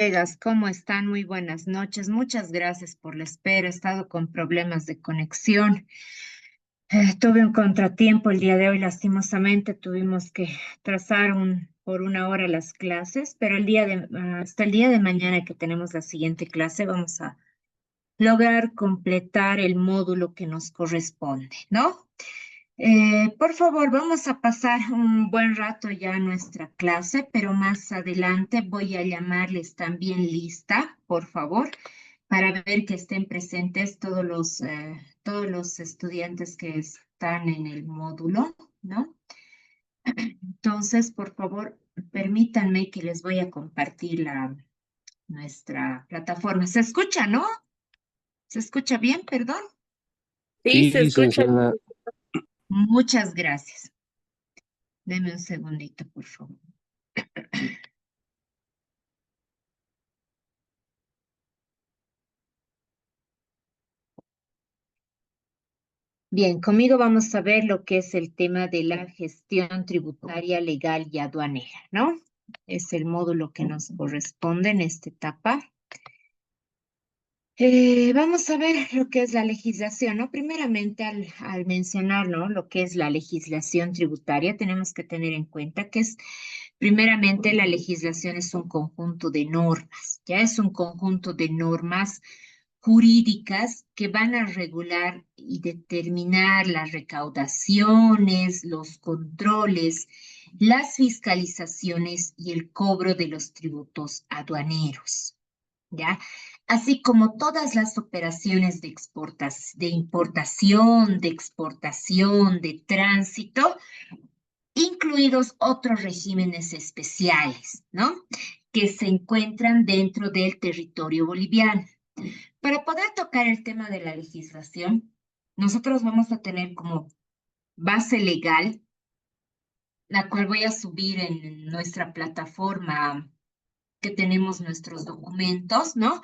Colegas, ¿cómo están? Muy buenas noches. Muchas gracias por la espera. He estado con problemas de conexión. Tuve un contratiempo el día de hoy, lastimosamente. Tuvimos que trazar por una hora las clases, pero hasta el día de mañana que tenemos la siguiente clase, vamos a lograr completar el módulo que nos corresponde, ¿no? Por favor, vamos a pasar un buen rato ya a nuestra clase, pero más adelante voy a llamarles también lista, por favor, para ver que estén presentes todos los estudiantes que están en el módulo, ¿no? Entonces, por favor, permítanme que les voy a compartir nuestra plataforma. ¿Se escucha, no? ¿Se escucha bien? Perdón. Sí, Sí, se escucha. licenciada. Muchas gracias. Deme un segundito, por favor. Bien, conmigo vamos a ver lo que es el tema de la gestión tributaria legal y aduanera, ¿no? Es el módulo que nos corresponde en esta etapa. Vamos a ver lo que es la legislación, ¿no? Primeramente, al mencionar, ¿no? Lo que es la legislación tributaria, tenemos que tener en cuenta que primeramente, la legislación es un conjunto de normas, ya es un conjunto de normas jurídicas que van a regular y determinar las recaudaciones, los controles, las fiscalizaciones y el cobro de los tributos aduaneros, ¿ya? Así como todas las operaciones de importación, de exportación, de tránsito, incluidos otros regímenes especiales, ¿no? Que se encuentran dentro del territorio boliviano. Para poder tocar el tema de la legislación, nosotros vamos a tener como base legal, la cual voy a subir en nuestra plataforma que tenemos nuestros documentos, ¿no?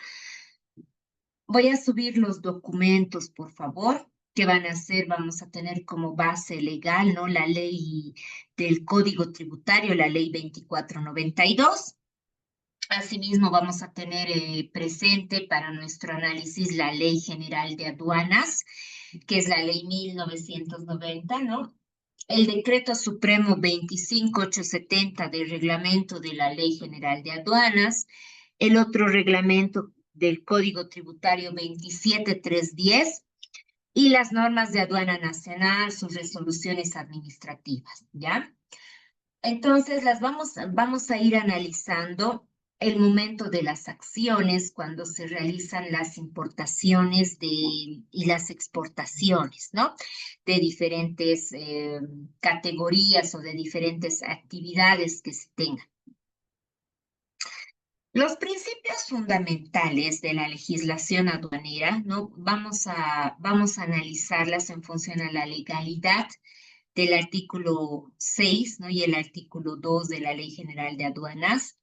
Voy a subir los documentos, por favor, que van a ser, vamos a tener como base legal, ¿no? La ley del Código Tributario, la ley 2492. Asimismo, vamos a tener presente para nuestro análisis la Ley General de Aduanas, que es la Ley 1990, ¿no? El Decreto Supremo 25870 del Reglamento de la Ley General de Aduanas, el otro reglamento del Código Tributario 27310 y las normas de aduana nacional, sus resoluciones administrativas, ¿ya? Entonces, vamos a ir analizando el momento de las acciones cuando se realizan las importaciones y las exportaciones, ¿no? De diferentes categorías o de diferentes actividades que se tengan. Los principios fundamentales de la legislación aduanera, ¿no? Vamos a analizarlas en función a la legalidad del artículo 6, ¿no? Y el artículo 2 de la Ley General de Aduanas,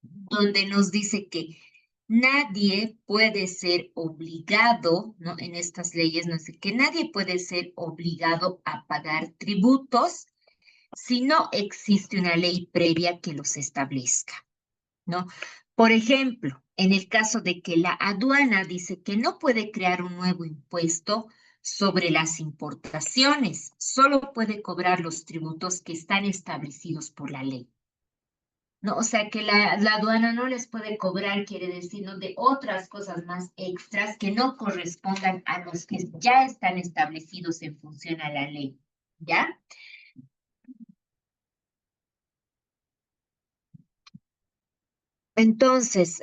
donde nos dice que nadie puede ser obligado, ¿no? En estas leyes nos dice que nadie puede ser obligado a pagar tributos si no existe una ley previa que los establezca, ¿no? Por ejemplo, en el caso de que la aduana dice que no puede crear un nuevo impuesto sobre las importaciones, solo puede cobrar los tributos que están establecidos por la ley. No, o sea que la aduana no les puede cobrar, quiere decir, ¿no? De otras cosas más extras que no correspondan a los que ya están establecidos en función a la ley, ¿ya? Entonces,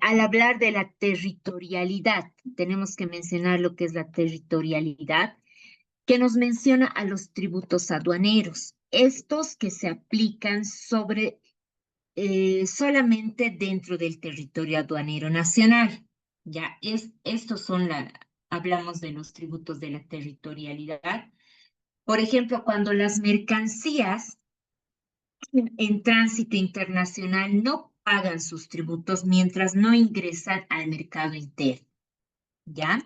al hablar de la territorialidad, tenemos que mencionar lo que es la territorialidad, que nos menciona a los tributos aduaneros, estos que se aplican solamente dentro del territorio aduanero nacional. Ya, hablamos de los tributos de la territorialidad. Por ejemplo, cuando las mercancías en tránsito internacional no pagan sus tributos mientras no ingresan al mercado interno, ¿ya?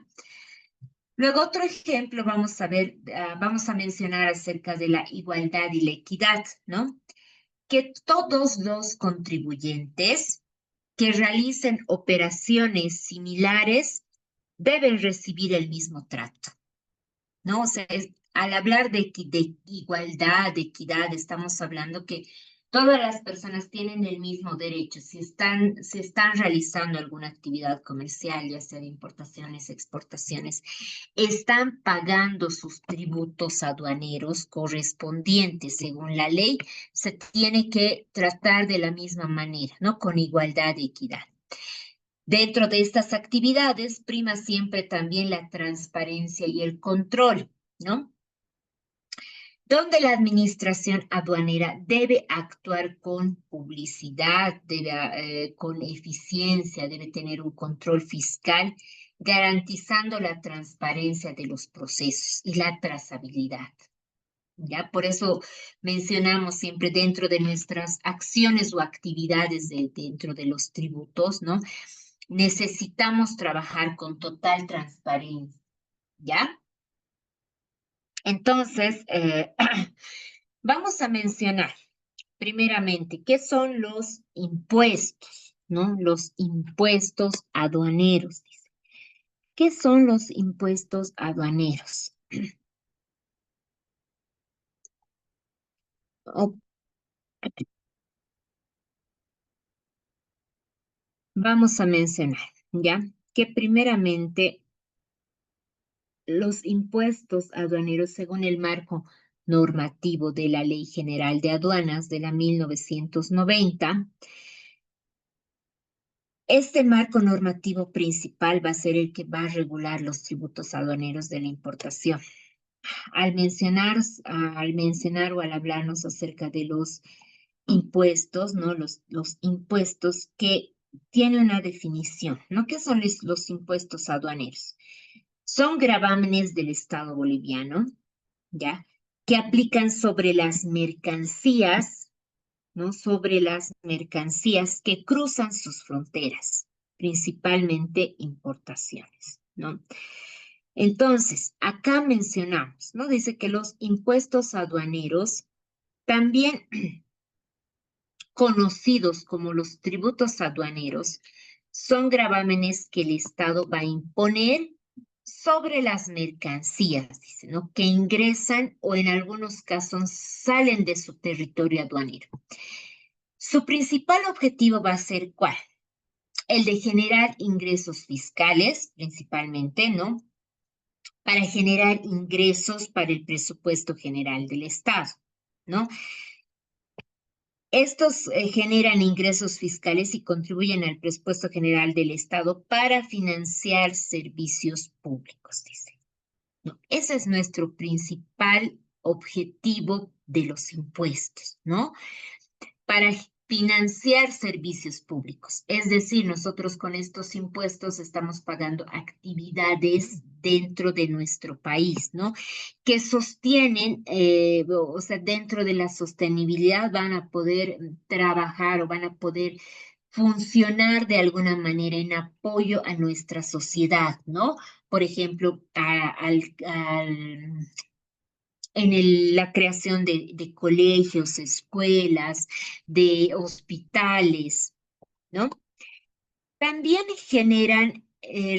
Luego, otro ejemplo, vamos a mencionar acerca de la igualdad y la equidad, ¿no? Que todos los contribuyentes que realicen operaciones similares deben recibir el mismo trato, ¿no? O sea, al hablar de igualdad, de equidad, estamos hablando que todas las personas tienen el mismo derecho. Si están realizando alguna actividad comercial, ya sea de importaciones, exportaciones, están pagando sus tributos aduaneros correspondientes según la ley, se tiene que tratar de la misma manera, ¿no? Con igualdad y equidad. Dentro de estas actividades prima siempre también la transparencia y el control, ¿no? Donde la administración aduanera debe actuar con publicidad, con eficiencia, debe tener un control fiscal, garantizando la transparencia de los procesos y la trazabilidad. ¿Ya? Por eso mencionamos siempre dentro de nuestras acciones o actividades dentro de los tributos, ¿no? Necesitamos trabajar con total transparencia, ¿ya? Entonces, vamos a mencionar primeramente qué son los impuestos, ¿no? Los impuestos aduaneros, dice. ¿Qué son los impuestos aduaneros? O- Vamos a mencionar, ¿ya? Que primeramente los impuestos aduaneros, según el marco normativo de la Ley General de Aduanas de la 1990, este marco normativo principal va a ser el que va a regular los tributos aduaneros de la importación. Al mencionar o al hablarnos acerca de los impuestos, ¿no? Los impuestos que tiene una definición, ¿no? ¿Qué son los impuestos aduaneros? Son gravámenes del Estado boliviano, ¿ya? Que aplican sobre las mercancías, ¿no? Sobre las mercancías que cruzan sus fronteras, principalmente importaciones, ¿no? Entonces, acá mencionamos, ¿no? Dice que los impuestos aduaneros, también conocidos como los tributos aduaneros, son gravámenes que el Estado va a imponer sobre las mercancías, dice, ¿no? Que ingresan o en algunos casos salen de su territorio aduanero. Su principal objetivo va a ser ¿cuál? El de generar ingresos fiscales, principalmente, ¿no? Para generar ingresos para el presupuesto general del Estado, ¿no? Estos generan ingresos fiscales y contribuyen al presupuesto general del Estado para financiar servicios públicos, dice. ¿No? Ese es nuestro principal objetivo de los impuestos, ¿no? Para financiar servicios públicos. Es decir, nosotros con estos impuestos estamos pagando actividades dentro de nuestro país, ¿no? Que sostienen, o sea, dentro de la sostenibilidad van a poder trabajar o van a poder funcionar de alguna manera en apoyo a nuestra sociedad, ¿no? Por ejemplo, la creación de colegios, escuelas, de hospitales, ¿no? También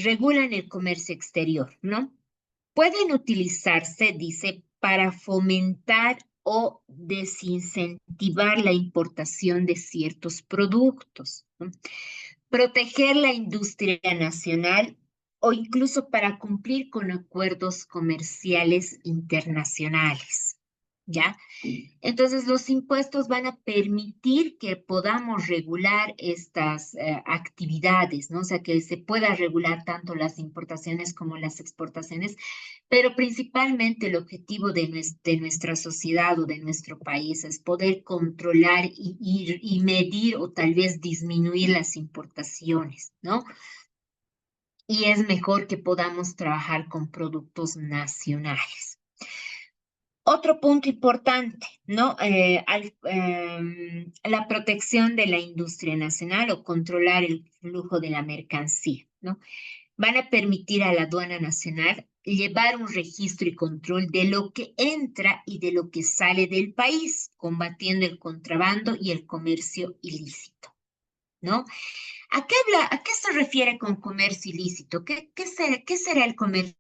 regulan el comercio exterior, ¿no? Pueden utilizarse, dice, para fomentar o desincentivar la importación de ciertos productos, ¿no? Proteger la industria nacional o incluso para cumplir con acuerdos comerciales internacionales, ¿ya? Entonces, los impuestos van a permitir que podamos regular estas actividades, ¿no? O sea, que se pueda regular tanto las importaciones como las exportaciones, pero principalmente el objetivo de nuestra sociedad o de nuestro país es poder controlar y medir o tal vez disminuir las importaciones, ¿no? Y es mejor que podamos trabajar con productos nacionales. Otro punto importante, ¿no? La protección de la industria nacional o controlar el flujo de la mercancía, ¿no? Van a permitir a la aduana nacional llevar un registro y control de lo que entra y de lo que sale del país, combatiendo el contrabando y el comercio ilícito, ¿no? ¿A qué se refiere con comercio ilícito? ¿Qué será el comercio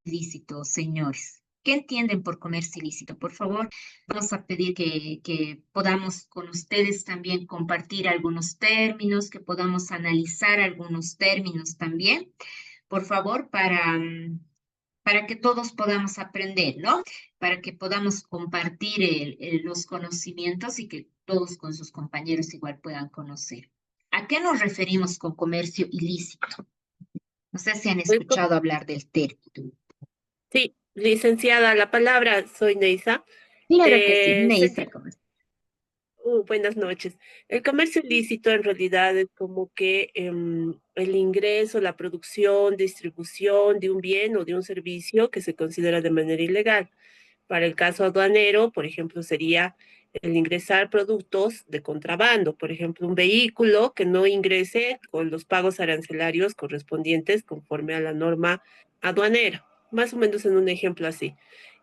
ilícito, señores? ¿Qué entienden por comercio ilícito? Por favor, vamos a pedir que podamos con ustedes también compartir algunos términos, que podamos analizar algunos términos también, por favor, para que todos podamos aprender, ¿no? Para que podamos compartir los conocimientos y que todos con sus compañeros igual puedan conocer. ¿A qué nos referimos con comercio ilícito? No sé si han El co- escuchado hablar del término. Sí, licenciada, la palabra, soy Neisa. Claro que sí, Eh, Neisa, se- ¿cómo está? Buenas noches. El comercio ilícito en realidad es como que el ingreso, la producción, distribución de un bien o de un servicio que se considera de manera ilegal. Para el caso aduanero, por ejemplo, sería el ingresar productos de contrabando, por ejemplo, un vehículo que no ingrese con los pagos arancelarios correspondientes conforme a la norma aduanera, más o menos en un ejemplo así.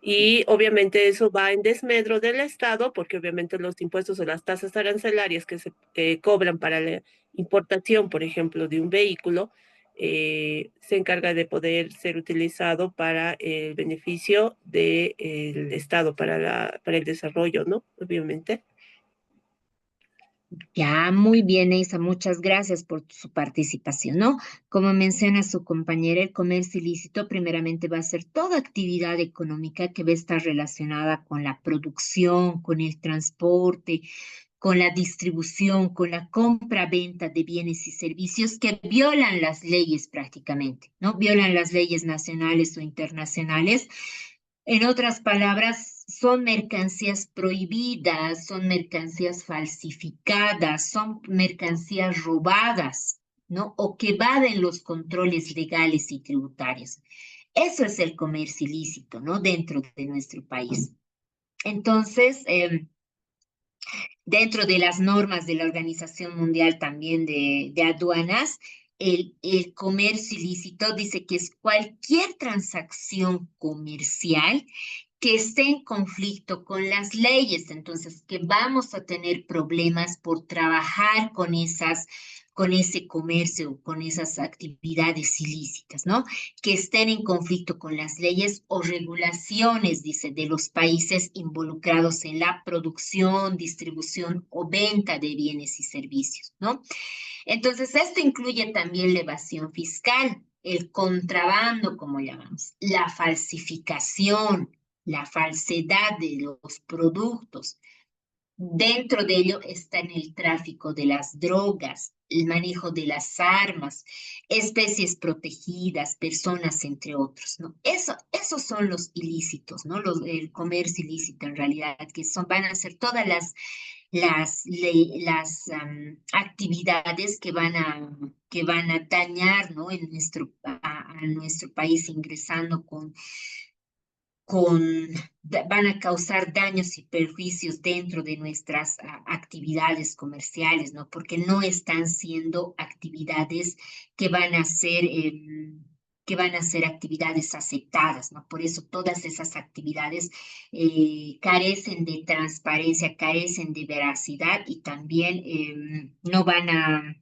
Y obviamente eso va en desmedro del Estado, porque obviamente los impuestos o las tasas arancelarias que se cobran para la importación, por ejemplo, de un vehículo, se encarga de poder ser utilizado para el beneficio del Estado, para el desarrollo, ¿no? Obviamente. Ya, muy bien, Neisa, muchas gracias por su participación, ¿no? Como menciona su compañera, el comercio ilícito primeramente va a ser toda actividad económica que va a estar relacionada con la producción, con el transporte, con la distribución, con la compra-venta de bienes y servicios que violan las leyes prácticamente, ¿no? Violan las leyes nacionales o internacionales. En otras palabras, son mercancías prohibidas, son mercancías falsificadas, son mercancías robadas, ¿no? O que evaden los controles legales y tributarios. Eso es el comercio ilícito, ¿no? Dentro de nuestro país. Entonces, dentro de las normas de la Organización Mundial también de Aduanas, el comercio ilícito dice que es cualquier transacción comercial que esté en conflicto con las leyes, entonces que vamos a tener problemas por trabajar con ese comercio, con esas actividades ilícitas, ¿no? Que estén en conflicto con las leyes o regulaciones, dice, de los países involucrados en la producción, distribución o venta de bienes y servicios, ¿no? Entonces, esto incluye también la evasión fiscal, el contrabando, como llamamos, la falsificación, la falsedad de los productos. Dentro de ello está en el tráfico de las drogas, el manejo de las armas, especies protegidas, personas, entre otros, ¿no? Esos son los ilícitos, ¿no? El comercio ilícito en realidad, que son, van a ser todas las actividades que van a dañar, ¿no? A nuestro país ingresando van a causar daños y perjuicios dentro de nuestras actividades comerciales, ¿no? Porque no están siendo actividades que van a ser, que van a ser actividades aceptadas, ¿no? Por eso todas esas actividades carecen de transparencia, carecen de veracidad y también no van a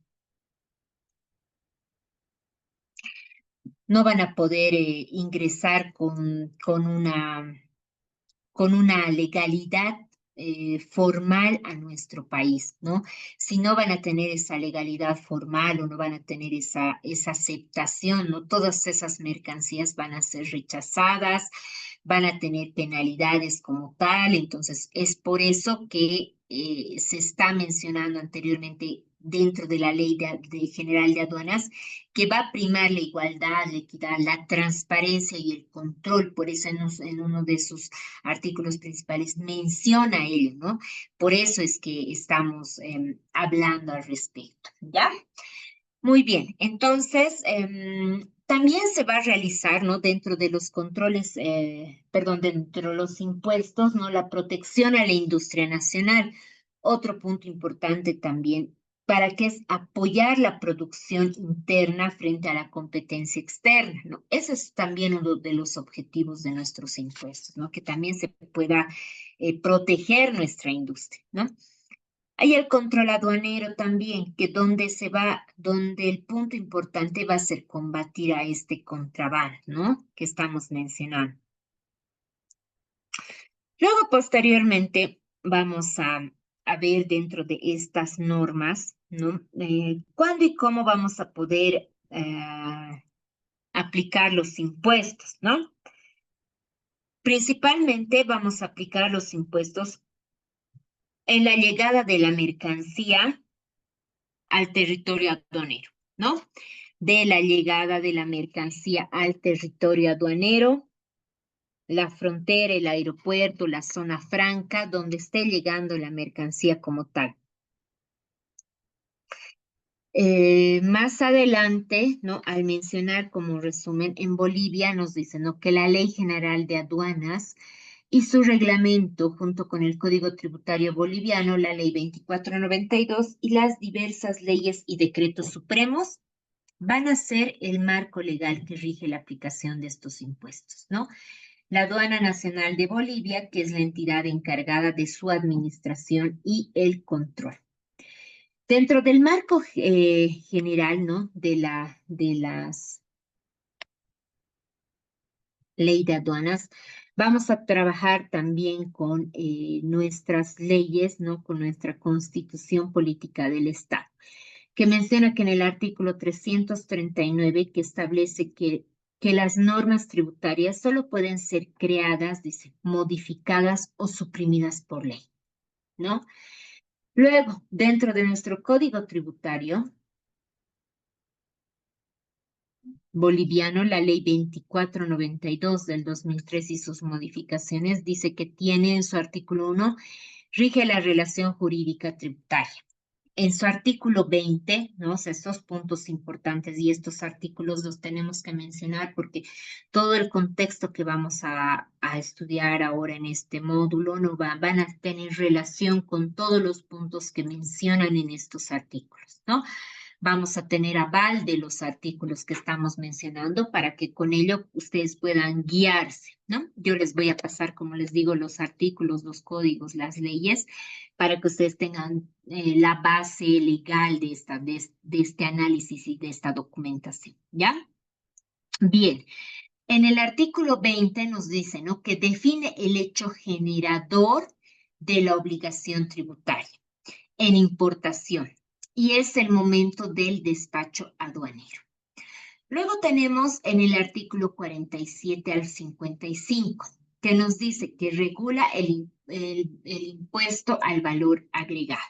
poder ingresar con una legalidad formal a nuestro país, ¿no? Si no van a tener esa legalidad formal o no van a tener esa aceptación, ¿no? Todas esas mercancías van a ser rechazadas, van a tener penalidades como tal, entonces es por eso que se está mencionando anteriormente dentro de la Ley General de Aduanas que va a primar la igualdad, la equidad, la transparencia y el control. Por eso en uno de sus artículos principales menciona ello, ¿no? Por eso es que estamos hablando al respecto, ¿ya? Muy bien, entonces también se va a realizar, ¿no? Dentro de los controles, perdón, dentro de los impuestos, ¿no? La protección a la industria nacional. Otro punto importante también, para que es apoyar la producción interna frente a la competencia externa, ¿no? Ese es también uno de los objetivos de nuestros impuestos, ¿no? Que también se pueda proteger nuestra industria, ¿no? Hay el control aduanero también, que donde el punto importante va a ser combatir a este contrabando, ¿no? Que estamos mencionando. Luego, posteriormente, vamos a ver dentro de estas normas, ¿no? ¿Cuándo y cómo vamos a poder aplicar los impuestos, ¿no? Principalmente vamos a aplicar los impuestos en la llegada de la mercancía al territorio aduanero, ¿no? De la llegada de la mercancía al territorio aduanero, la frontera, el aeropuerto, la zona franca, donde esté llegando la mercancía como tal. Más adelante, ¿no? Al mencionar como resumen, en Bolivia nos dice, ¿no? Que la Ley General de Aduanas y su reglamento, junto con el Código Tributario Boliviano, la Ley 2492 y las diversas leyes y decretos supremos, van a ser el marco legal que rige la aplicación de estos impuestos, ¿no? La Aduana Nacional de Bolivia, que es la entidad encargada de su administración y el control. Dentro del marco general, ¿no? De las leyes de aduanas, vamos a trabajar también con nuestras leyes, ¿no? Con nuestra constitución política del Estado, que menciona que en el artículo 339 que establece que las normas tributarias solo pueden ser creadas, dice, modificadas o suprimidas por ley, ¿no? Luego, dentro de nuestro código tributario boliviano, la ley 2492 del 2003 y sus modificaciones, dice que tiene en su artículo 1, rige la relación jurídica tributaria. En su artículo 20, ¿no? O sea, estos puntos importantes y estos artículos los tenemos que mencionar porque todo el contexto que vamos a estudiar ahora en este módulo no van a tener relación con todos los puntos que mencionan en estos artículos, ¿no? Vamos a tener aval de los artículos que estamos mencionando para que con ello ustedes puedan guiarse, ¿no? Yo les voy a pasar, como les digo, los artículos, los códigos, las leyes, para que ustedes tengan la base legal de este análisis y de esta documentación, ¿ya? Bien, en el artículo 20 nos dice, ¿no? Que define el hecho generador de la obligación tributaria en importación y es el momento del despacho aduanero. Luego tenemos en el artículo 47 al 55, que nos dice que regula el impuesto al valor agregado.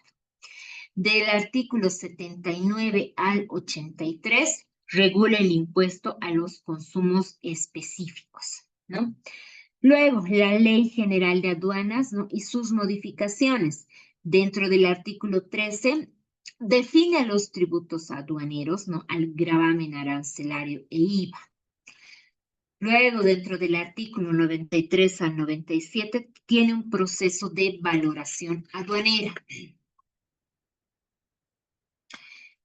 Del artículo 79 al 83, regula el impuesto a los consumos específicos, ¿no? Luego, la Ley General de Aduanas, ¿no? Y sus modificaciones. Dentro del artículo 13, define a los tributos aduaneros, ¿no? Al gravamen arancelario e IVA. Luego, dentro del artículo 93 al 97, tiene un proceso de valoración aduanera.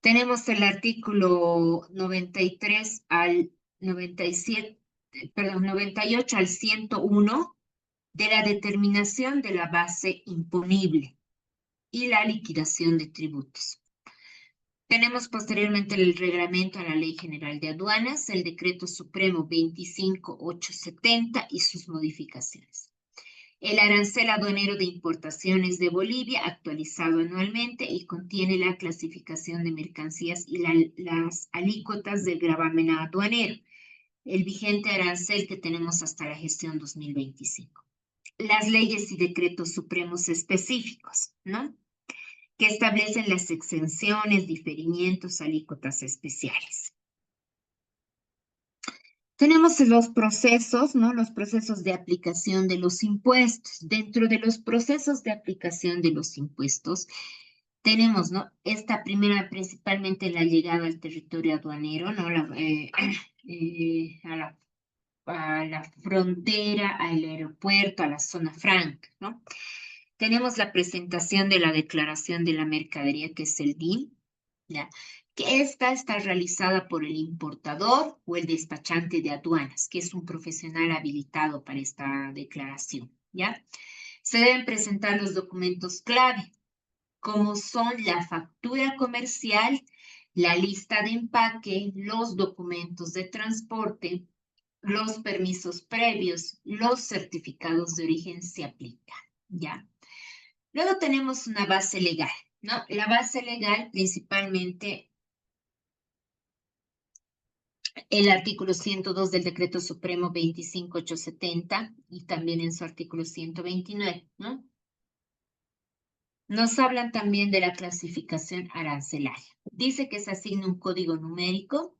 Tenemos el artículo 93 al 97, perdón, 98 al 101 de la determinación de la base imponible y la liquidación de tributos. Tenemos posteriormente el reglamento a la Ley General de Aduanas, el Decreto Supremo 25870 y sus modificaciones. El arancel aduanero de importaciones de Bolivia, actualizado anualmente y contiene la clasificación de mercancías y las alícuotas del gravamen aduanero, el vigente arancel que tenemos hasta la gestión 2025. Las leyes y decretos supremos específicos, ¿no? Que establecen las exenciones, diferimientos, alícuotas especiales. Tenemos los procesos, ¿no? Los procesos de aplicación de los impuestos. Dentro de los procesos de aplicación de los impuestos, tenemos, ¿no? Esta primera, principalmente la llegada al territorio aduanero, ¿no? A la frontera, al aeropuerto, a la zona franca, ¿no? Tenemos la presentación de la declaración de la mercadería, que es el DIM, ¿ya? Que esta está realizada por el importador o el despachante de aduanas, que es un profesional habilitado para esta declaración, ¿ya? Se deben presentar los documentos clave, como son la factura comercial, la lista de empaque, los documentos de transporte, los permisos previos, los certificados de origen se aplican, ¿ya? Luego tenemos una base legal, ¿no? La base legal principalmente el artículo 102 del Decreto Supremo 25870 y también en su artículo 129, ¿no? Nos hablan también de la clasificación arancelaria. Dice que se asigna un código numérico,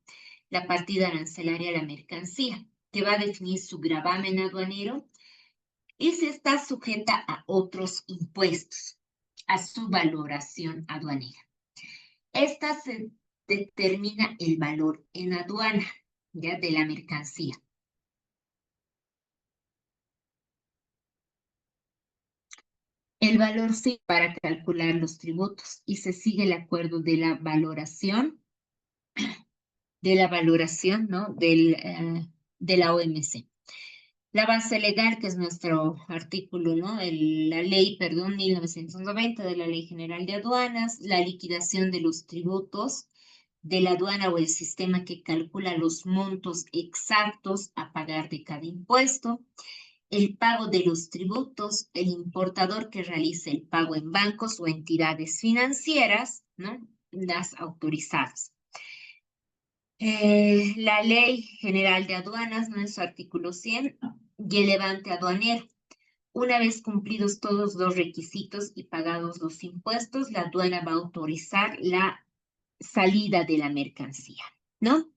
la partida arancelaria a la mercancía, que va a definir su gravamen aduanero y si está sujeta a otros impuestos, a su valoración aduanera. Esta se determina el valor en aduana, ya, de la mercancía. El valor sí para calcular los tributos y se sigue el acuerdo ¿no? De la OMC. La base legal, que es nuestro artículo, ¿no? La ley, perdón, 1990 de la Ley General de Aduanas, la liquidación de los tributos de la aduana o el sistema que calcula los montos exactos a pagar de cada impuesto, el pago de los tributos, el importador que realice el pago en bancos o entidades financieras, ¿no? Las autorizadas. La Ley General de Aduanas, ¿no? En su artículo 100, y el levante aduanero. Una vez cumplidos todos los requisitos y pagados los impuestos, la aduana va a autorizar la salida de la mercancía, ¿no?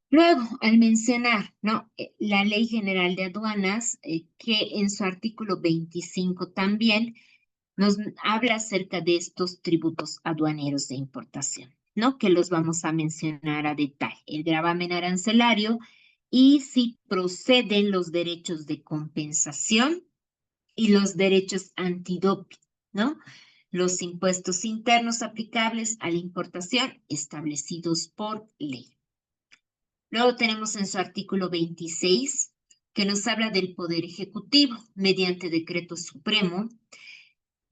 Luego, al mencionar, ¿no? La Ley General de Aduanas, que en su artículo 25 también nos habla acerca de estos tributos aduaneros de importación, ¿no? Que los vamos a mencionar a detalle. El gravamen arancelario y si proceden los derechos de compensación y los derechos antidoping, ¿no? Los impuestos internos aplicables a la importación establecidos por ley. Luego tenemos en su artículo 26 que nos habla del Poder Ejecutivo mediante decreto supremo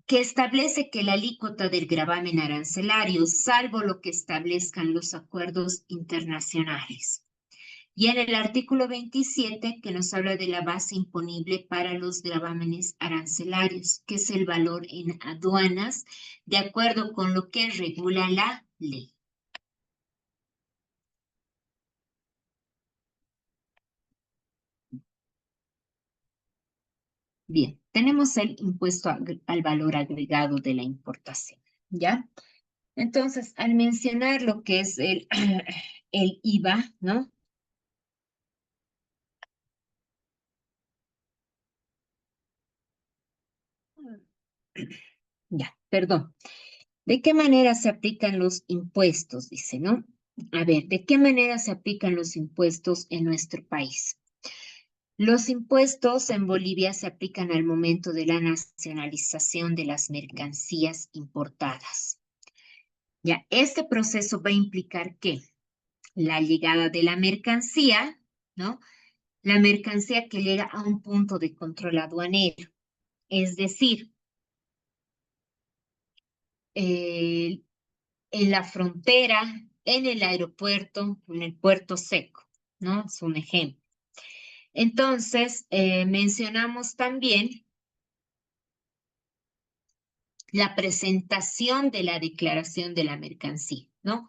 que establece que la alícuota del gravamen arancelario, salvo lo que establezcan los acuerdos internacionales. Y en el artículo 27, que nos habla de la base imponible para los gravámenes arancelarios, que es el valor en aduanas, de acuerdo con lo que regula la ley. Bien, tenemos el impuesto al valor agregado de la importación, ¿ya? Entonces, al mencionar lo que es el IVA, ¿no? Ya, perdón. ¿De qué manera se aplican los impuestos? Dice, ¿no? A ver, ¿de qué manera se aplican los impuestos en nuestro país? Los impuestos en Bolivia se aplican al momento de la nacionalización de las mercancías importadas. Ya, este proceso va a implicar que la llegada de la mercancía, ¿no? La mercancía que llega a un punto de control aduanero, es decir, eh, en la frontera, en el aeropuerto, en el puerto seco, ¿no? Es un ejemplo. Entonces, mencionamos también la presentación de la declaración de la mercancía, ¿no?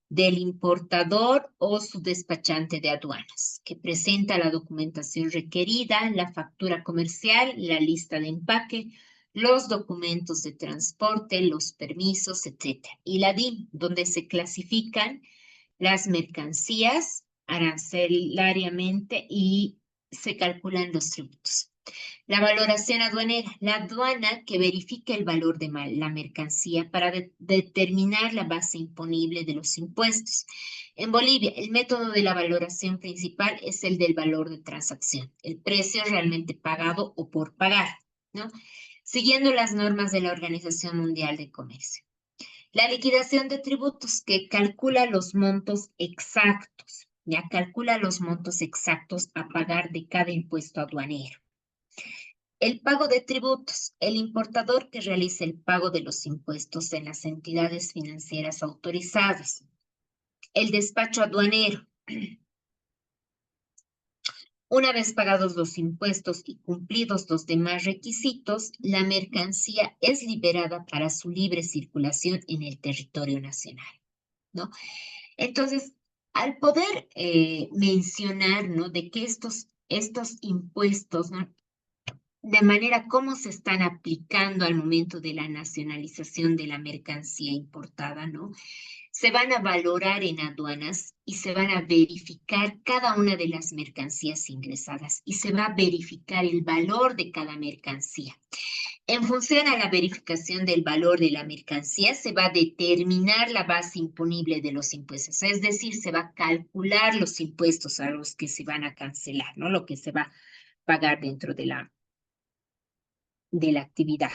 Del importador o su despachante de aduanas, que presenta la documentación requerida, la factura comercial, la lista de empaque, los documentos de transporte, los permisos, etc. Y la DIM, donde se clasifican las mercancías arancelariamente y se calculan los tributos. La valoración aduanera, la aduana que verifica el valor de la mercancía para determinar la base imponible de los impuestos. En Bolivia, el método de la valoración principal es el del valor de transacción, el precio realmente pagado o por pagar, ¿no? Siguiendo las normas de la Organización Mundial de Comercio. La liquidación de tributos que calcula los montos exactos, ya calcula los montos exactos a pagar de cada impuesto aduanero. El pago de tributos. El importador que realice el pago de los impuestos en las entidades financieras autorizadas. El despacho aduanero. Una vez pagados los impuestos y cumplidos los demás requisitos, la mercancía es liberada para su libre circulación en el territorio nacional, ¿no? Entonces, al poder mencionar, ¿no? De que estos impuestos, ¿no? De manera cómo se están aplicando al momento de la nacionalización de la mercancía importada, ¿no? Se van a valorar en aduanas y se van a verificar cada una de las mercancías ingresadas y se va a verificar el valor de cada mercancía. En función a la verificación del valor de la mercancía, se va a determinar la base imponible de los impuestos, es decir, se va a calcular los impuestos a los que se van a cancelar, ¿no? Lo que se va a pagar dentro de la actividad.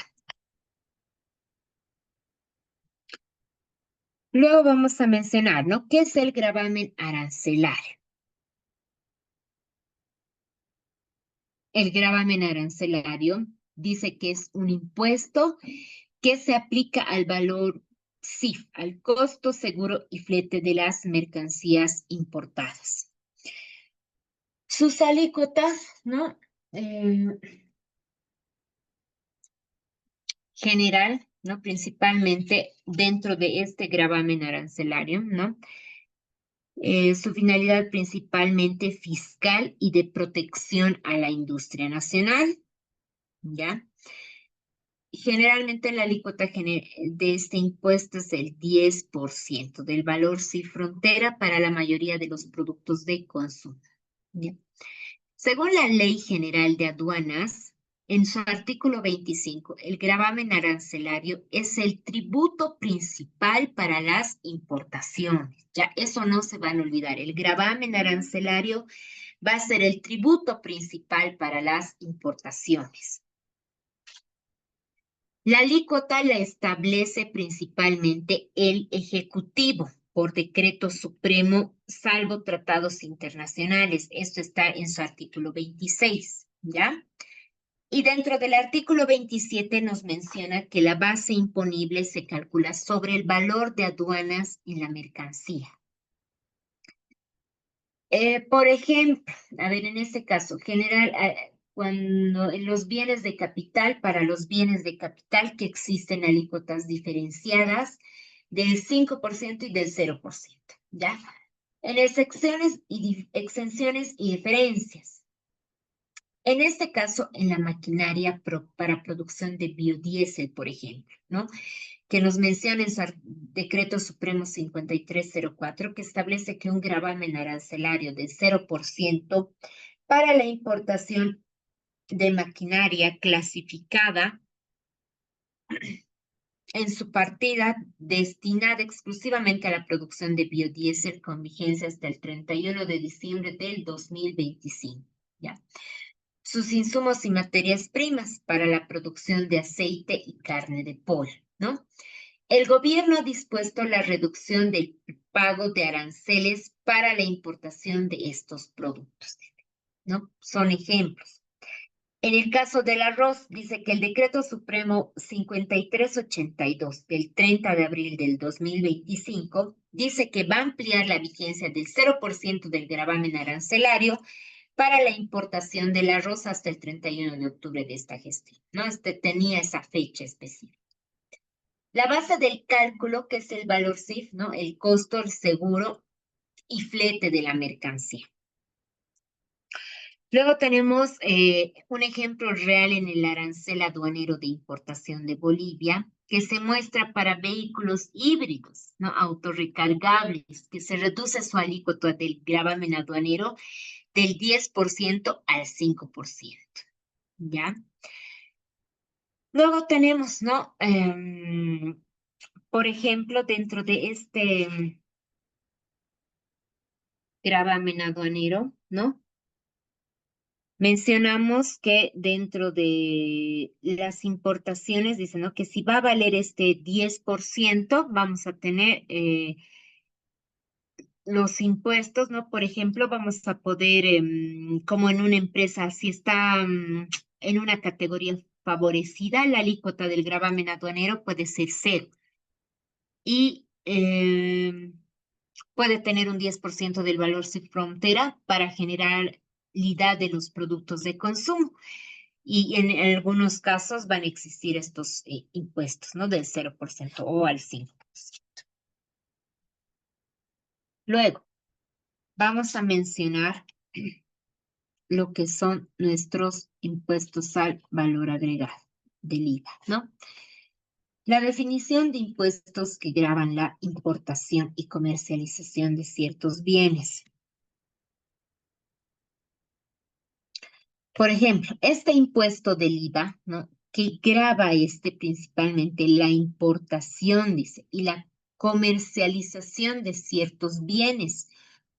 Luego vamos a mencionar, ¿no? ¿Qué es el gravamen arancelario? El gravamen arancelario dice que es un impuesto que se aplica al valor CIF, al costo, seguro y flete de las mercancías importadas. Sus alícuotas, ¿no? General, ¿no? Principalmente dentro de este gravamen arancelario, ¿no? Su finalidad principalmente fiscal y de protección a la industria nacional, ¿ya? Generalmente la alícuota de este impuesto es el 10% del valor sin frontera para la mayoría de los productos de consumo, ¿ya? Según la Ley General de Aduanas, en su artículo 25, el gravamen arancelario es el tributo principal para las importaciones. Ya eso no se van a olvidar. El gravamen arancelario va a ser el tributo principal para las importaciones. La alícuota la establece principalmente el Ejecutivo por decreto supremo, salvo tratados internacionales. Esto está en su artículo 26, ¿ya? Y dentro del artículo 27 nos menciona que la base imponible se calcula sobre el valor de aduanas en la mercancía. Por ejemplo, a ver, en este caso, general, cuando en los bienes de capital, para los bienes de capital que existen alícuotas diferenciadas del 5% y del 0%, ¿ya? En exenciones y diferencias. En este caso, en la maquinaria para producción de biodiesel, por ejemplo, ¿no? Que nos menciona en su decreto supremo 5304, que establece que un gravamen arancelario de 0% para la importación de maquinaria clasificada en su partida destinada exclusivamente a la producción de biodiesel con vigencia hasta el 31 de diciembre del 2025, ¿ya? Sus insumos y materias primas para la producción de aceite y carne de pollo, ¿no? El gobierno ha dispuesto la reducción del pago de aranceles para la importación de estos productos, ¿no? Son ejemplos. En el caso del arroz, dice que el Decreto Supremo 5382 del 30 de abril del 2025 dice que va a ampliar la vigencia del 0% del gravamen arancelario para la importación del arroz hasta el 31 de octubre de esta gestión, ¿no? Tenía esa fecha específica. La base del cálculo, que es el valor CIF, ¿no? El costo, el seguro y flete de la mercancía. Luego tenemos un ejemplo real en el arancel aduanero de importación de Bolivia, que se muestra para vehículos híbridos, ¿no? Autorrecargables, que se reduce su alícuota del gravamen aduanero del 10% al 5%, ¿ya? Luego tenemos, ¿no? Por ejemplo, dentro de este gravamen aduanero, ¿no? Mencionamos que dentro de las importaciones, dice, ¿no? Que si va a valer este 10%, vamos a tener los impuestos, ¿no? Por ejemplo, vamos a poder, como en una empresa, si está en una categoría favorecida, la alícuota del gravamen aduanero puede ser cero y puede tener un 10% del valor sin frontera para generalidad de los productos de consumo. Y en algunos casos van a existir estos impuestos, ¿no? Del 0% o al 5%. Luego, vamos a mencionar lo que son nuestros impuestos al valor agregado del IVA, ¿no? La definición de impuestos que gravan la importación y comercialización de ciertos bienes. Por ejemplo, este impuesto del IVA, ¿no? Que grava principalmente la importación, dice, y la comercialización de ciertos bienes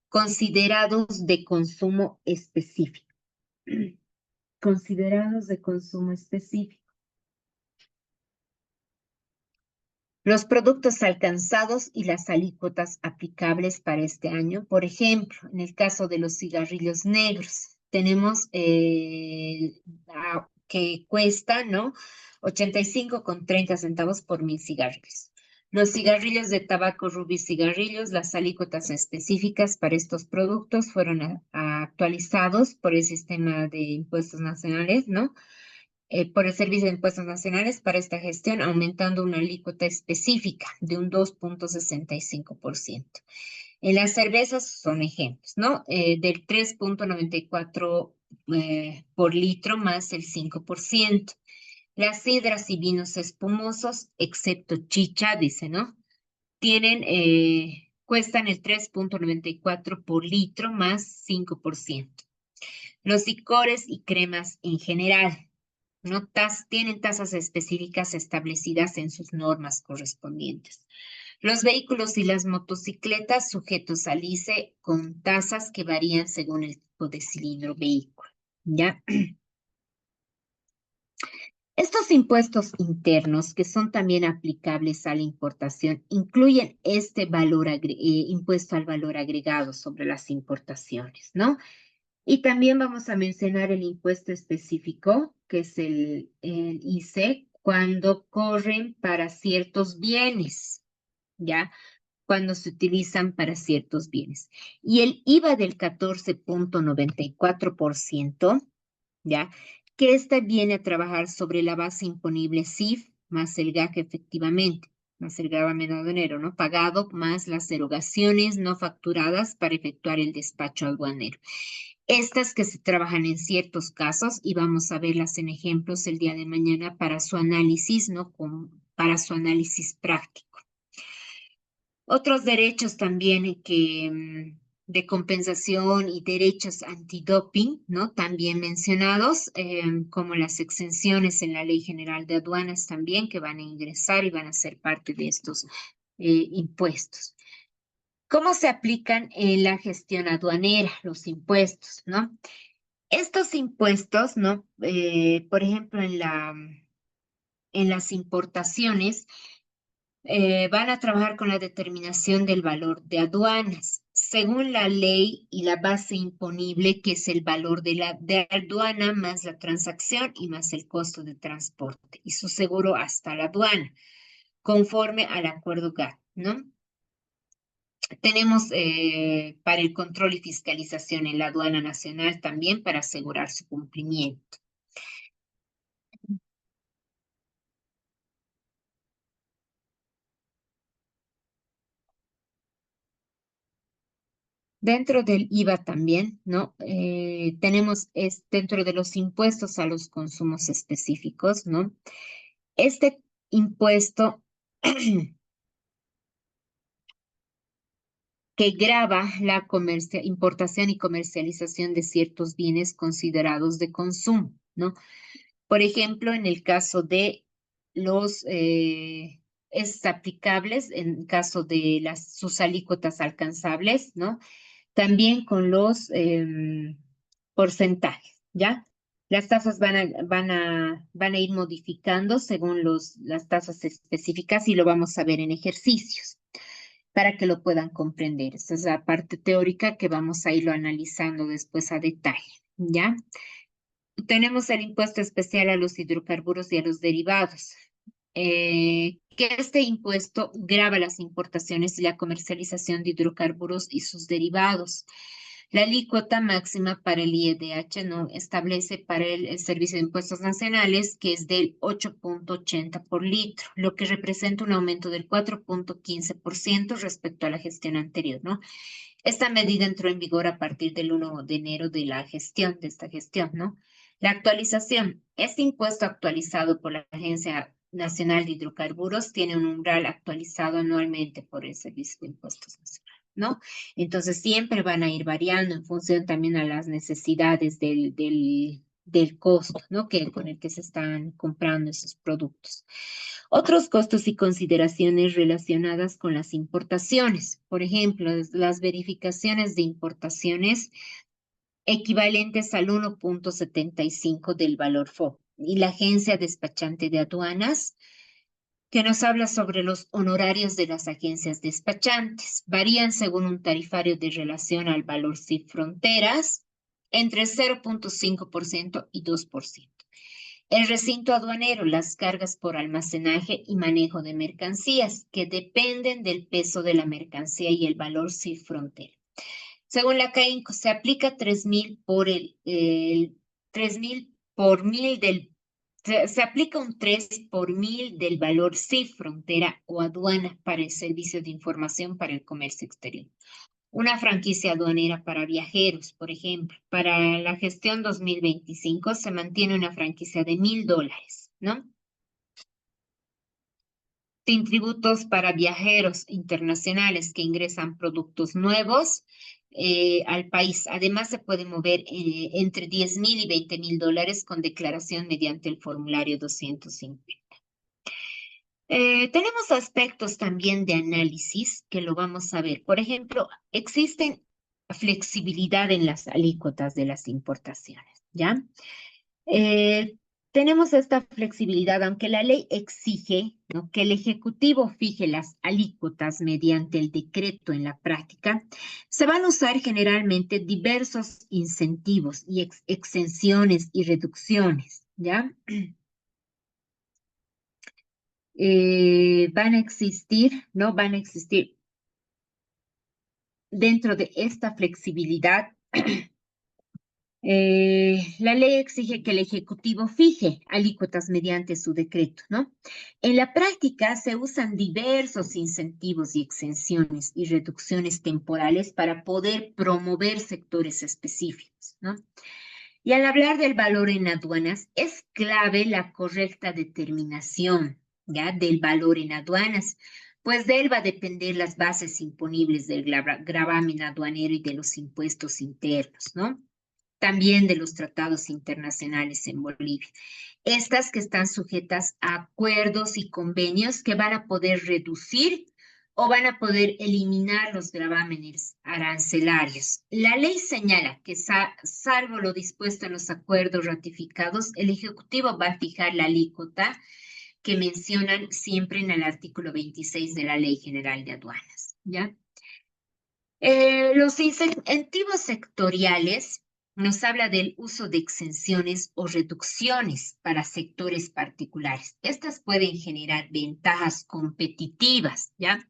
considerados de consumo específico. Considerados de consumo específico. Los productos alcanzados y las alícuotas aplicables para este año. Por ejemplo, en el caso de los cigarrillos negros, tenemos que cuesta, ¿no? 85,30 centavos por 1.000 cigarrillos. Los cigarrillos de tabaco Rubí cigarrillos, las alícuotas específicas para estos productos fueron actualizados por el sistema de impuestos nacionales, ¿no? Por el Servicio de Impuestos Nacionales para esta gestión, aumentando una alícuota específica de un 2,65%. En las cervezas son ejemplos, ¿no? Del 3,94 por litro más el 5%. Las sidras y vinos espumosos, excepto chicha, dice, ¿no? Cuestan el 3,94 por litro más 5%. Los licores y cremas en general, ¿no? Tienen tasas específicas establecidas en sus normas correspondientes. Los vehículos y las motocicletas sujetos al ICE con tasas que varían según el tipo de cilindro vehículo, ¿ya? Estos impuestos internos, que son también aplicables a la importación, incluyen este impuesto al valor agregado sobre las importaciones, ¿no? Y también vamos a mencionar el impuesto específico, que es el ICE, cuando corren para ciertos bienes, ¿ya? Cuando se utilizan para ciertos bienes. Y el IVA del 14,94%, ¿ya? Que este viene a trabajar sobre la base imponible CIF más el GAC efectivamente, más el gravamen aduanero, ¿no? Pagado más las erogaciones no facturadas para efectuar el despacho aduanero. Estas que se trabajan en ciertos casos y vamos a verlas en ejemplos el día de mañana para su análisis, ¿no? Para su análisis práctico. Otros derechos también de compensación y derechos antidoping, ¿no? También mencionados, como las exenciones en la Ley General de Aduanas también, que van a ingresar y van a ser parte de estos impuestos. ¿Cómo se aplican en la gestión aduanera los impuestos, no? Estos impuestos, ¿no? Por ejemplo, en las importaciones, van a trabajar con la determinación del valor de aduanas, según la ley y la base imponible, que es el valor de aduana más la transacción y más el costo de transporte y su seguro hasta la aduana, conforme al acuerdo GATT, ¿no? Tenemos para el control y fiscalización en la aduana nacional también para asegurar su cumplimiento. Dentro del IVA también, ¿no? Tenemos dentro de los impuestos a los consumos específicos, ¿no? Este impuesto que grava la importación y comercialización de ciertos bienes considerados de consumo, ¿no? Por ejemplo, en el caso de es aplicables en caso de sus alícuotas alcanzables, ¿no? También con los porcentajes, ¿ya? Las tasas van a ir modificando según las tasas específicas y lo vamos a ver en ejercicios para que lo puedan comprender. Esta es la parte teórica que vamos a irlo analizando después a detalle, ¿ya? Tenemos el impuesto especial a los hidrocarburos y a los derivados, que este impuesto grava las importaciones y la comercialización de hidrocarburos y sus derivados. La alícuota máxima para el IEDH no establece para el Servicio de Impuestos Nacionales que es del 8,80 por litro, lo que representa un aumento del 4,15% respecto a la gestión anterior, ¿no? Esta medida entró en vigor a partir del 1 de enero de esta gestión, ¿no? La actualización. Este impuesto actualizado por la Agencia Nacional de Hidrocarburos tiene un umbral actualizado anualmente por el Servicio de Impuestos Nacionales, ¿no? Entonces siempre van a ir variando en función también a las necesidades del costo, ¿no? Con el que se están comprando esos productos. Otros costos y consideraciones relacionadas con las importaciones. Por ejemplo, las verificaciones de importaciones equivalentes al 1,75 del valor FOB. Y la agencia despachante de aduanas, que nos habla sobre los honorarios de las agencias despachantes. Varían según un tarifario de relación al valor sin fronteras entre 0,5% y 2%. El recinto aduanero, las cargas por almacenaje y manejo de mercancías, que dependen del peso de la mercancía y el valor sin frontera. Según la CAINCO, se aplica 3,000 por 3,000 por mil se aplica un 3 por mil del valor sin frontera o aduana para el servicio de información para el comercio exterior. Una franquicia aduanera para viajeros, por ejemplo, para la gestión 2025 se mantiene una franquicia de $1,000, ¿no? Sin tributos para viajeros internacionales que ingresan productos nuevos al país. Además, se puede mover entre $10,000 y $20,000 con declaración mediante el formulario 250. Tenemos aspectos también de análisis que lo vamos a ver. Por ejemplo, existen flexibilidad en las alícuotas de las importaciones, ¿ya? Eh, Tenemos esta flexibilidad, aunque la ley exige, ¿no?, que el Ejecutivo fije las alícuotas mediante el decreto en la práctica, se van a usar generalmente diversos incentivos y exenciones y reducciones, ¿ya? Van a existir, ¿no? Van a existir dentro de esta flexibilidad. La ley exige que el Ejecutivo fije alícuotas mediante su decreto, ¿no? En la práctica se usan diversos incentivos y exenciones y reducciones temporales para poder promover sectores específicos, ¿no? Y al hablar del valor en aduanas, es clave la correcta determinación, ¿ya?, del valor en aduanas, pues de él va a depender las bases imponibles del gravamen aduanero y de los impuestos internos, ¿no? También de los tratados internacionales en Bolivia. Estas que están sujetas a acuerdos y convenios que van a poder reducir o van a poder eliminar los gravámenes arancelarios. La ley señala que salvo lo dispuesto en los acuerdos ratificados, el Ejecutivo va a fijar la alícuota que mencionan siempre en el artículo 26 de la Ley General de Aduanas, ¿ya? Los incentivos sectoriales nos habla del uso de exenciones o reducciones para sectores particulares. Estas pueden generar ventajas competitivas, ¿ya?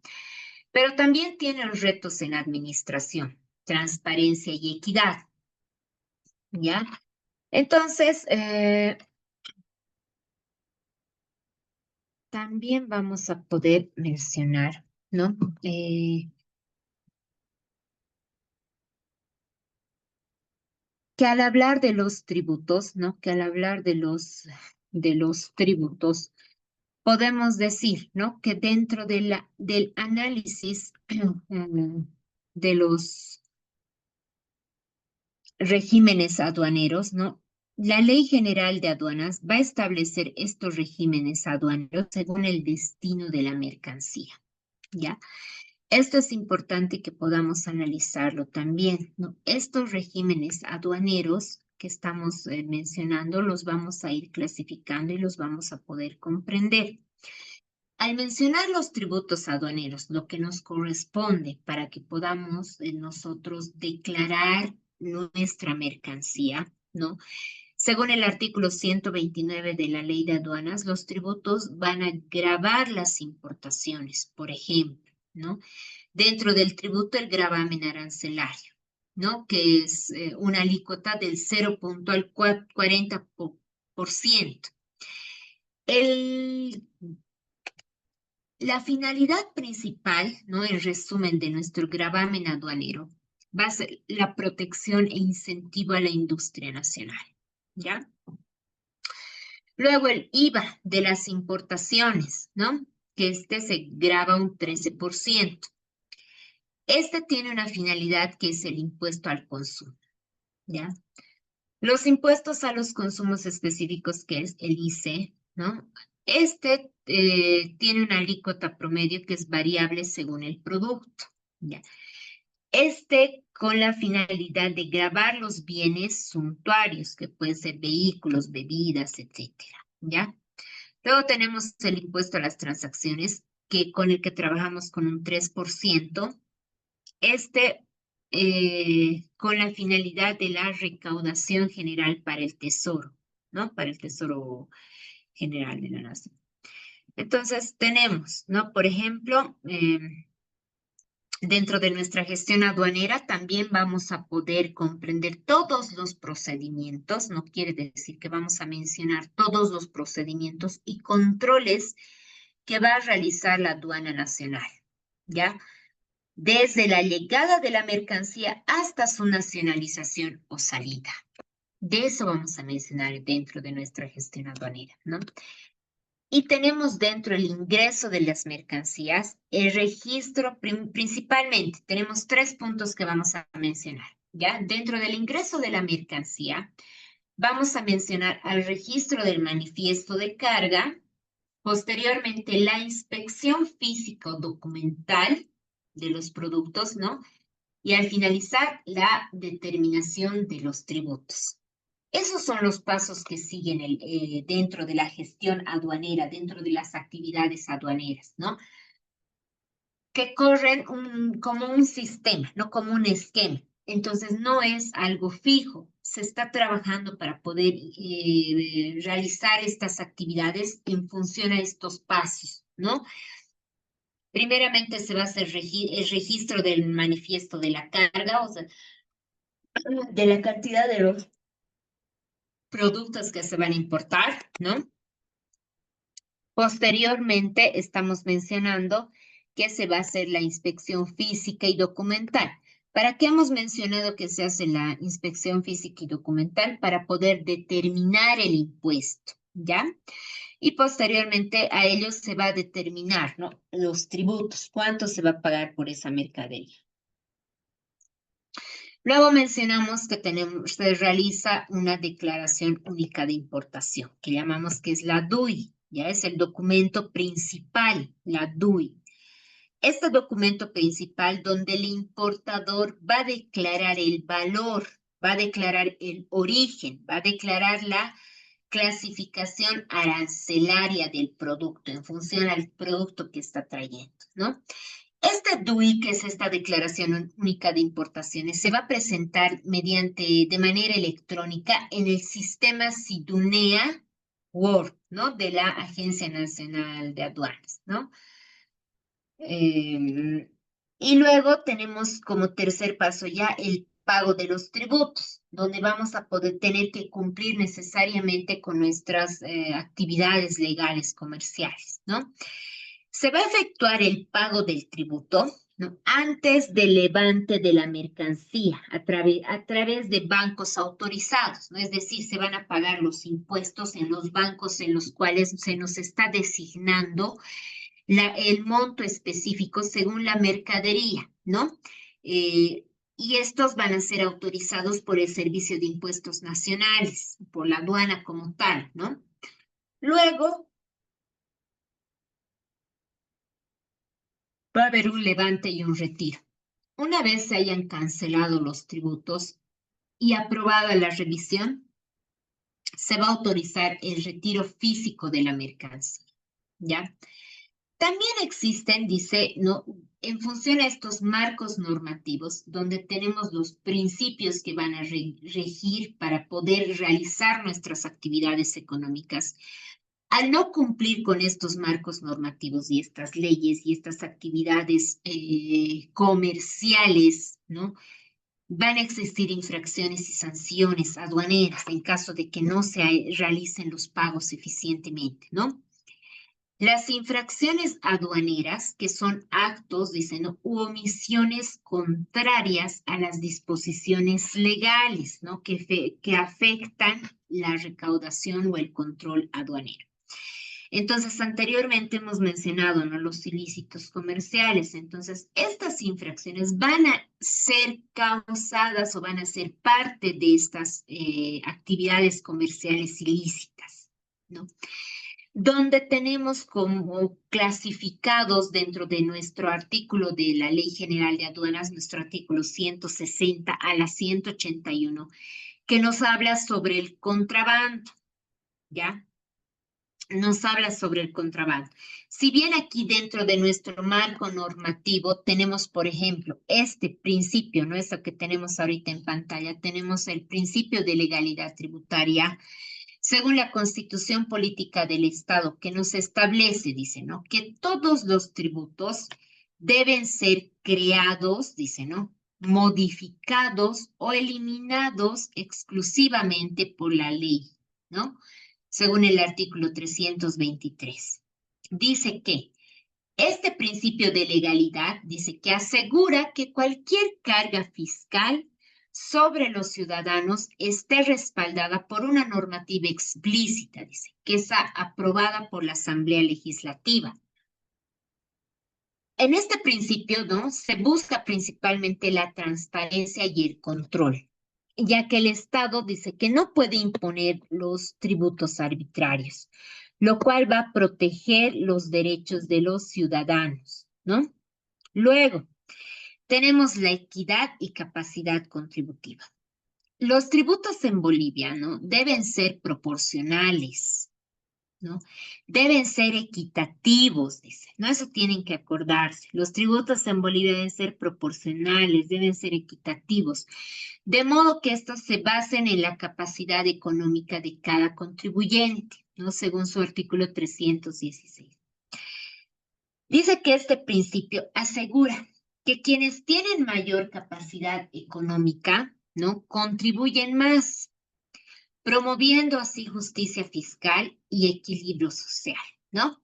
Pero también tienen retos en administración, transparencia y equidad, ¿ya? Entonces, también vamos a poder mencionar, ¿no? Que al hablar de los tributos, ¿no? Que al hablar de los tributos, podemos decir, ¿no?, que dentro del análisis de los regímenes aduaneros, ¿no? La Ley General de Aduanas va a establecer estos regímenes aduaneros según el destino de la mercancía, ¿ya? Esto es importante que podamos analizarlo también, ¿no? Estos regímenes aduaneros que estamos mencionando los vamos a ir clasificando y los vamos a poder comprender. Al mencionar los tributos aduaneros, lo que nos corresponde para que podamos nosotros declarar nuestra mercancía, ¿no?, Según el artículo 129 de la Ley de Aduanas, los tributos van a gravar las importaciones, por ejemplo, ¿no? Dentro del tributo, el gravamen arancelario, ¿no? Que es una alícuota del 0,40%. El La finalidad principal, ¿no? En resumen de nuestro gravamen aduanero, va a ser la protección e incentivo a la industria nacional, ¿ya? Luego el IVA de las importaciones, ¿no? Que este se grava un 13%. Este tiene una finalidad que es el impuesto al consumo, ¿ya? Los impuestos a los consumos específicos, que es el ICE, ¿no? Este tiene una alícuota promedio que es variable según el producto, ¿ya? Este con la finalidad de gravar los bienes suntuarios, que pueden ser vehículos, bebidas, etcétera, ¿ya? Luego tenemos el impuesto a las transacciones, con el que trabajamos con un 3%. Este con la finalidad de la recaudación general para el tesoro, ¿no? Para el tesoro general de la nación. Entonces, tenemos, ¿no? Por ejemplo, dentro de nuestra gestión aduanera también vamos a poder comprender todos los procedimientos, no quiere decir que vamos a mencionar todos los procedimientos y controles que va a realizar la aduana nacional, ¿ya? Desde la llegada de la mercancía hasta su nacionalización o salida. De eso vamos a mencionar dentro de nuestra gestión aduanera, ¿no? Y tenemos dentro el ingreso de las mercancías, el registro, principalmente, tenemos 3 puntos que vamos a mencionar, ¿ya? Dentro del ingreso de la mercancía, vamos a mencionar al registro del manifiesto de carga, posteriormente la inspección físico-documental de los productos, ¿no? Y al finalizar, la determinación de los tributos. Esos son los pasos que siguen dentro de la gestión aduanera, dentro de las actividades aduaneras, ¿no? Que corren como un sistema, no como un esquema. Entonces, no es algo fijo. Se está trabajando para poder realizar estas actividades en función a estos pasos, ¿no? Primeramente se va a hacer el registro del manifiesto de la carga, o sea, de la cantidad de los productos que se van a importar, ¿no? Posteriormente, estamos mencionando que se va a hacer la inspección física y documental. ¿Para qué hemos mencionado que se hace la inspección física y documental? Para poder determinar el impuesto, ¿ya? Y posteriormente a ello se va a determinar, ¿no? Los tributos, cuánto se va a pagar por esa mercadería. Luego mencionamos que se realiza una declaración única de importación, que llamamos que es la DUI, ya es el documento principal, la DUI. Este documento principal donde el importador va a declarar el valor, va a declarar el origen, va a declarar la clasificación arancelaria del producto en función al producto que está trayendo, ¿no? Este DUI, que es esta Declaración Única de Importaciones, se va a presentar de manera electrónica en el sistema SIDUNEA Word, ¿no? De la Agencia Nacional de Aduanas, ¿no? Y luego tenemos como tercer paso ya el pago de los tributos, donde vamos a poder tener que cumplir necesariamente con nuestras actividades legales comerciales, ¿no? Se va a efectuar el pago del tributo, ¿no? Antes del levante de la mercancía a través de bancos autorizados, ¿no? Es decir, se van a pagar los impuestos en los bancos en los cuales se nos está designando el monto específico según la mercadería, ¿no? Y estos van a ser autorizados por el Servicio de Impuestos Nacionales, por la aduana como tal, ¿no? Luego va a haber un levante y un retiro. Una vez se hayan cancelado los tributos y aprobada la revisión, se va a autorizar el retiro físico de la mercancía, ¿ya? También existen, dice, ¿no? en función a estos marcos normativos, donde tenemos los principios que van a regir para poder realizar nuestras actividades económicas, al no cumplir con estos marcos normativos y estas leyes y estas actividades comerciales, ¿no? Van a existir infracciones y sanciones aduaneras en caso de que no se realicen los pagos eficientemente, ¿no? Las infracciones aduaneras, que son actos, dicen, ¿no? U omisiones contrarias a las disposiciones legales, ¿no? Que afectan la recaudación o el control aduanero. Entonces, anteriormente hemos mencionado, ¿no? Los ilícitos comerciales. Entonces, estas infracciones van a ser causadas o van a ser parte de estas actividades comerciales ilícitas, ¿no? Donde tenemos como clasificados dentro de nuestro artículo de la Ley General de Aduanas, nuestro artículo 160 a la 181, que nos habla sobre el contrabando, ¿ya? Nos habla sobre el contrabando. Si bien aquí dentro de nuestro marco normativo tenemos, por ejemplo, este principio, ¿no? Eso que tenemos ahorita en pantalla, tenemos el principio de legalidad tributaria, según la Constitución Política del Estado, que nos establece, dice, ¿no? Que todos los tributos deben ser creados, dice, ¿no? Modificados o eliminados exclusivamente por la ley, ¿no? Según el artículo 323. Dice que este principio de legalidad dice que asegura que cualquier carga fiscal sobre los ciudadanos esté respaldada por una normativa explícita, dice, que es aprobada por la Asamblea Legislativa. En este principio, ¿no? Se busca principalmente la transparencia y el control, ya que el Estado dice que no puede imponer los tributos arbitrarios, lo cual va a proteger los derechos de los ciudadanos, ¿no? Luego, tenemos la equidad y capacidad contributiva. Los tributos en Bolivia, ¿no? Deben ser proporcionales, ¿no? Deben ser equitativos, dice, ¿no? Eso tienen que acordarse. Los tributos en Bolivia deben ser proporcionales, deben ser equitativos, de modo que estos se basen en la capacidad económica de cada contribuyente, ¿no? Según su artículo 316. Dice que este principio asegura que quienes tienen mayor capacidad económica, ¿no? Contribuyen más, promoviendo así justicia fiscal y equilibrio social, ¿no?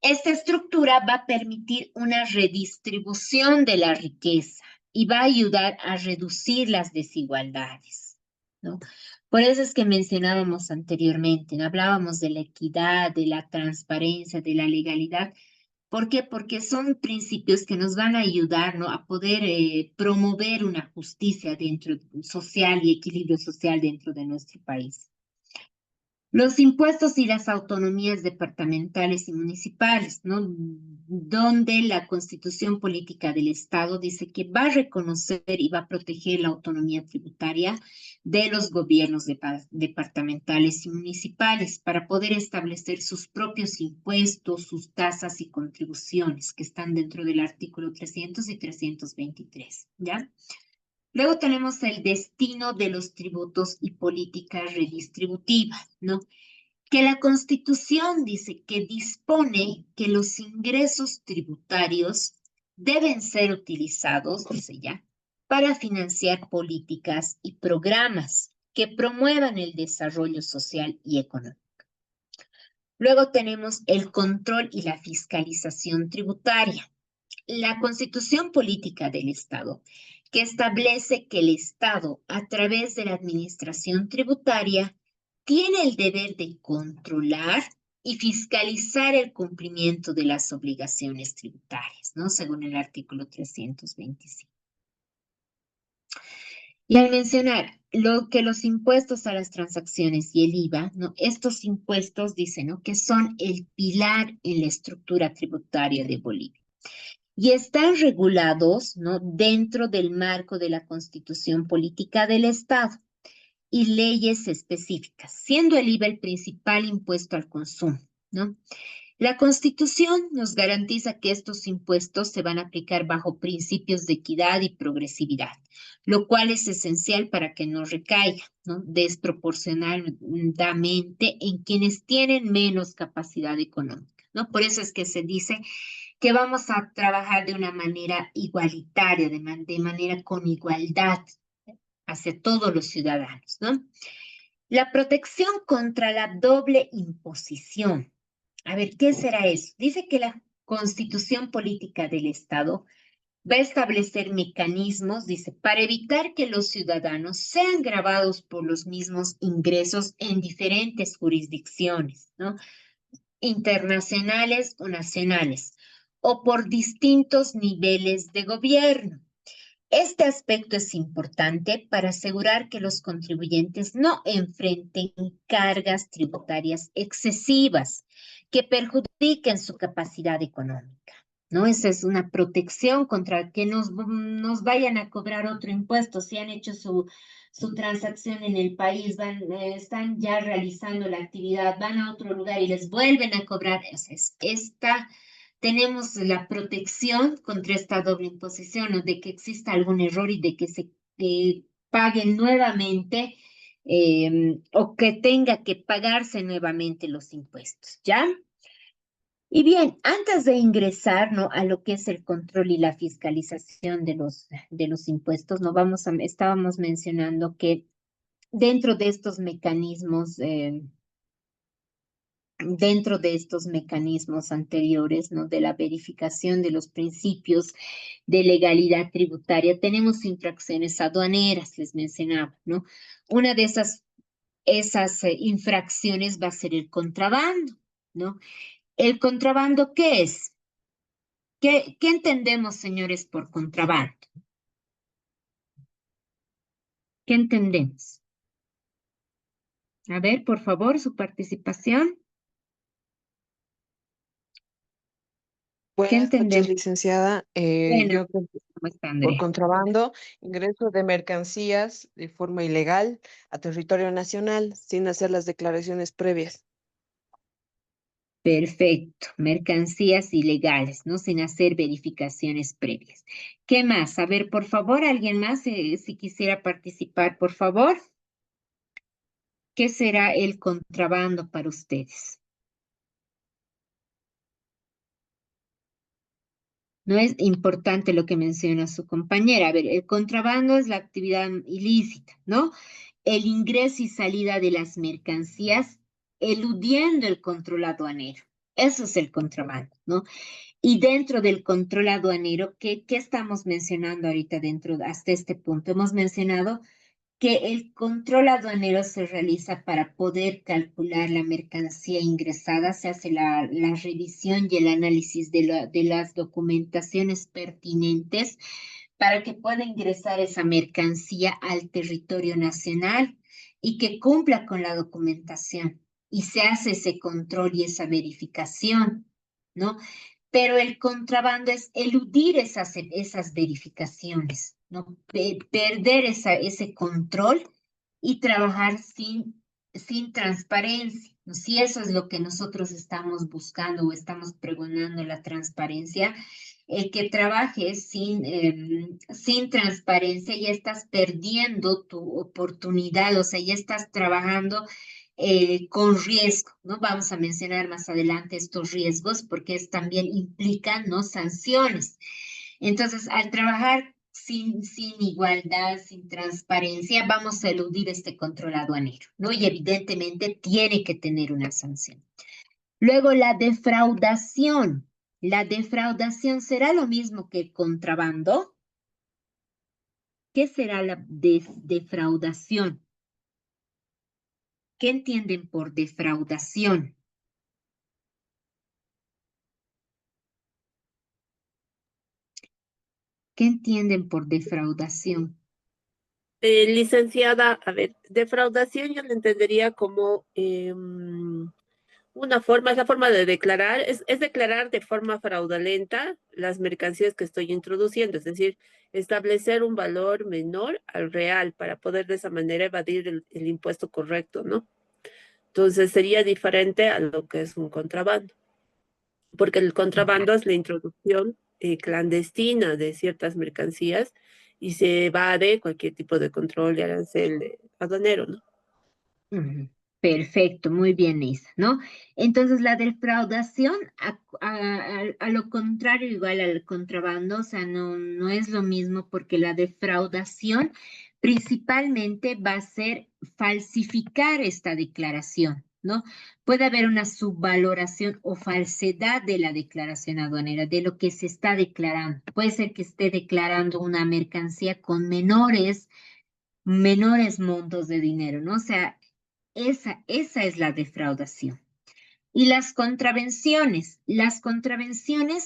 Esta estructura va a permitir una redistribución de la riqueza y va a ayudar a reducir las desigualdades, ¿no? Por eso es que mencionábamos anteriormente, ¿no? Hablábamos de la equidad, de la transparencia, de la legalidad. ¿Por qué? Porque son principios que nos van a ayudar, ¿no? A poder promover una justicia dentro social y equilibrio social dentro de nuestro país. Los impuestos y las autonomías departamentales y municipales, ¿no? Donde la Constitución Política del Estado dice que va a reconocer y va a proteger la autonomía tributaria de los gobiernos departamentales y municipales para poder establecer sus propios impuestos, sus tasas y contribuciones que están dentro del artículo 300 y 323, ¿ya? Luego tenemos el destino de los tributos y política redistributiva, ¿no? Que la Constitución dice que dispone que los ingresos tributarios deben ser utilizados, dice ya, para financiar políticas y programas que promuevan el desarrollo social y económico. Luego tenemos el control y la fiscalización tributaria. La Constitución Política del Estado, que establece que el Estado, a través de la administración tributaria, tiene el deber de controlar y fiscalizar el cumplimiento de las obligaciones tributarias, ¿no? Según el artículo 325. Y al mencionar lo que los impuestos a las transacciones y el IVA, ¿no? Estos impuestos dicen, ¿no? Que son el pilar en la estructura tributaria de Bolivia y están regulados, ¿no? Dentro del marco de la Constitución Política del Estado y leyes específicas, siendo el IVA el principal impuesto al consumo, ¿no? La Constitución nos garantiza que estos impuestos se van a aplicar bajo principios de equidad y progresividad, lo cual es esencial para que no recaiga, ¿no?, desproporcionadamente en quienes tienen menos capacidad económica, ¿no? Por eso es que se dice que vamos a trabajar de una manera igualitaria, de manera con igualdad hacia todos los ciudadanos, ¿no? La protección contra la doble imposición. A ver, ¿qué será eso? Dice que la Constitución Política del Estado va a establecer mecanismos, dice, para evitar que los ciudadanos sean gravados por los mismos ingresos en diferentes jurisdicciones, ¿no?, internacionales o nacionales, o por distintos niveles de gobierno. Este aspecto es importante para asegurar que los contribuyentes no enfrenten cargas tributarias excesivas que perjudiquen su capacidad económica, ¿no? Esa es una protección contra que nos vayan a cobrar otro impuesto. Si han hecho su transacción en el país, están ya realizando la actividad, van a otro lugar y les vuelven a cobrar. Tenemos la protección contra esta doble imposición, o de que exista algún error y de que se paguen nuevamente, o que tenga que pagarse nuevamente los impuestos, ¿ya? Y bien, antes de ingresar, ¿no?, a lo que es el control y la fiscalización de los impuestos, ¿no? Estábamos mencionando que dentro de estos mecanismos, anteriores, ¿no?, de la verificación de los principios de legalidad tributaria, tenemos infracciones aduaneras, les mencionaba, ¿no? Una de esas infracciones va a ser el contrabando, ¿no? ¿El contrabando qué es? ¿Qué entendemos, señores, por contrabando? ¿Qué entendemos? A ver, por favor, su participación. ¿Qué Buenas noches, entendemos? licenciada. Buenas, Yo creo que ¿cómo está, por Andrea? contrabando, ingreso de mercancías de forma ilegal a territorio nacional sin hacer las declaraciones previas. Perfecto, mercancías ilegales, ¿no? Sin hacer verificaciones previas. ¿Qué más? A ver, por favor, alguien más, si quisiera participar, por favor. ¿Qué será el contrabando para ustedes? No es importante lo que menciona su compañera. A ver, el contrabando es la actividad ilícita, ¿no? El ingreso y salida de las mercancías eludiendo el control aduanero. Eso es el contrabando, ¿no? Y dentro del control aduanero, ¿qué estamos mencionando ahorita hasta este punto? Hemos mencionado que el control aduanero se realiza para poder calcular la mercancía ingresada, se hace la revisión y el análisis de las documentaciones pertinentes para que pueda ingresar esa mercancía al territorio nacional y que cumpla con la documentación. Y se hace ese control y esa verificación, ¿no? Pero el contrabando es eludir esas verificaciones, ¿no? Perder ese control y trabajar sin transparencia, ¿no? Si eso es lo que nosotros estamos buscando o estamos pregonando, la transparencia, el que trabajes sin transparencia, ya estás perdiendo tu oportunidad, o sea, ya estás trabajando con riesgo, ¿no? Vamos a mencionar más adelante estos riesgos porque también implican, ¿no?, sanciones. Entonces, al trabajar sin igualdad, sin transparencia, vamos a eludir este control aduanero, ¿no? Y evidentemente tiene que tener una sanción. Luego, la defraudación. ¿La defraudación será lo mismo que el contrabando? ¿Qué será la defraudación? ¿Qué entienden por defraudación? ¿Qué entienden por defraudación? Licenciada, a ver, defraudación yo lo entendería como una forma, es la forma de declarar, es declarar de forma fraudulenta las mercancías que estoy introduciendo, es decir, establecer un valor menor al real para poder de esa manera evadir el impuesto correcto, ¿no? Entonces sería diferente a lo que es un contrabando. porque el contrabando es la introducción clandestina de ciertas mercancías y se evade cualquier tipo de control de arancel aduanero, ¿no? Ujú. Perfecto, muy bien, Isa, ¿no? Entonces, la defraudación, a lo contrario, igual al contrabando, o sea, no es lo mismo porque la defraudación principalmente va a ser falsificar esta declaración, ¿no? Puede haber una subvaloración o falsedad de la declaración aduanera, de lo que se está declarando. Puede ser que esté declarando una mercancía con menores montos de dinero, ¿no? O sea, esa es la defraudación. Y las contravenciones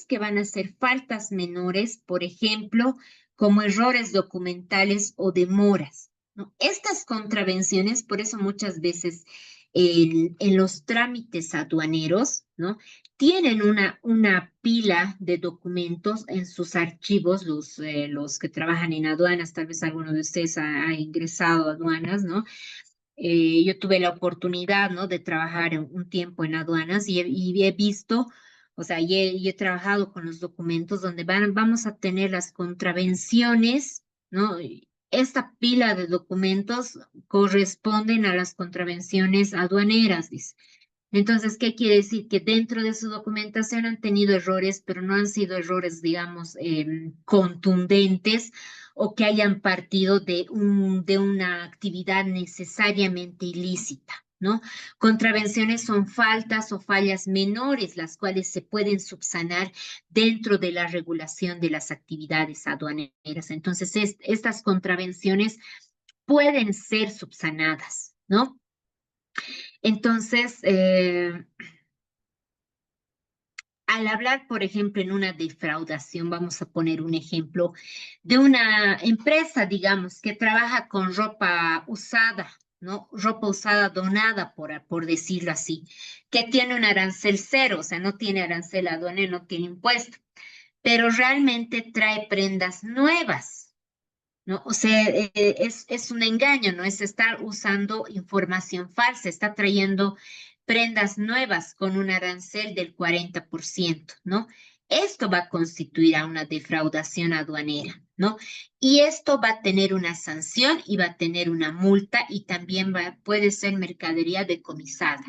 que van a ser faltas menores, por ejemplo, como errores documentales o demoras, ¿no? Estas contravenciones, por eso muchas veces en los trámites aduaneros, ¿no? Tienen una pila de documentos en sus archivos, los que trabajan en aduanas, tal vez alguno de ustedes ha ingresado a aduanas, ¿no? Yo tuve la oportunidad, ¿no? De trabajar un tiempo en aduanas y he visto, o sea, y he trabajado con los documentos donde vamos a tener las contravenciones, ¿no? Y esta pila de documentos corresponden a las contravenciones aduaneras, dice. Entonces, ¿qué quiere decir? Que dentro de su documentación han tenido errores, pero no han sido errores, digamos, contundentes o que hayan partido de una actividad necesariamente ilícita, ¿no? Contravenciones son faltas o fallas menores, las cuales se pueden subsanar dentro de la regulación de las actividades aduaneras. Entonces, estas contravenciones pueden ser subsanadas, ¿no? Entonces, al hablar, por ejemplo, en una defraudación, vamos a poner un ejemplo de una empresa, digamos, que trabaja con ropa usada, ¿no? Ropa usada donada, por decirlo así, que tiene un arancel cero, o sea, no tiene arancel aduanero, no tiene impuesto, pero realmente trae prendas nuevas, ¿no? O sea, es un engaño, ¿no? Es estar usando información falsa, está trayendo prendas nuevas con un arancel del 40%, ¿no? Esto va a constituir a una defraudación aduanera, ¿no? Y esto va a tener una sanción y va a tener una multa y también puede ser mercadería decomisada,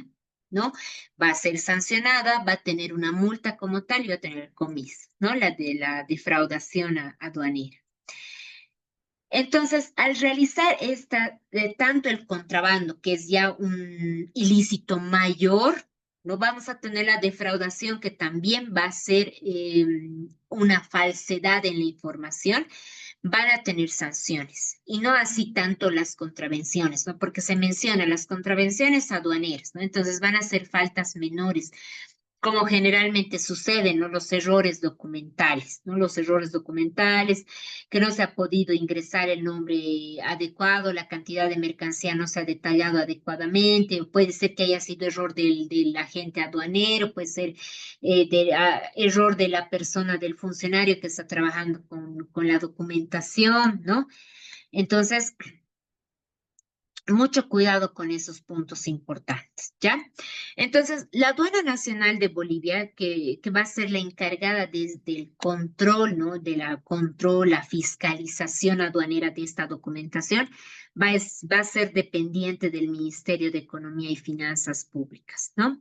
¿no? Va a ser sancionada, va a tener una multa como tal y va a tener el comis, ¿no? La de la defraudación aduanera. Entonces, al realizar tanto el contrabando, que es ya un ilícito mayor, no vamos a tener la defraudación, que también va a ser una falsedad en la información, van a tener sanciones y no así tanto las contravenciones, ¿no? Porque se menciona las contravenciones aduaneras, ¿no? Entonces van a ser faltas menores como generalmente sucede, ¿no? Los errores documentales, ¿no? Los errores documentales, que no se ha podido ingresar el nombre adecuado, la cantidad de mercancía no se ha detallado adecuadamente, o puede ser que haya sido error del agente aduanero, puede ser error de la persona, del funcionario que está trabajando con la documentación, ¿no? Entonces, mucho cuidado con esos puntos importantes, ¿ya? Entonces, la Aduana Nacional de Bolivia, que va a ser la encargada desde el control, ¿no? De la control, la fiscalización aduanera de esta documentación, va a ser dependiente del Ministerio de Economía y Finanzas Públicas, ¿no?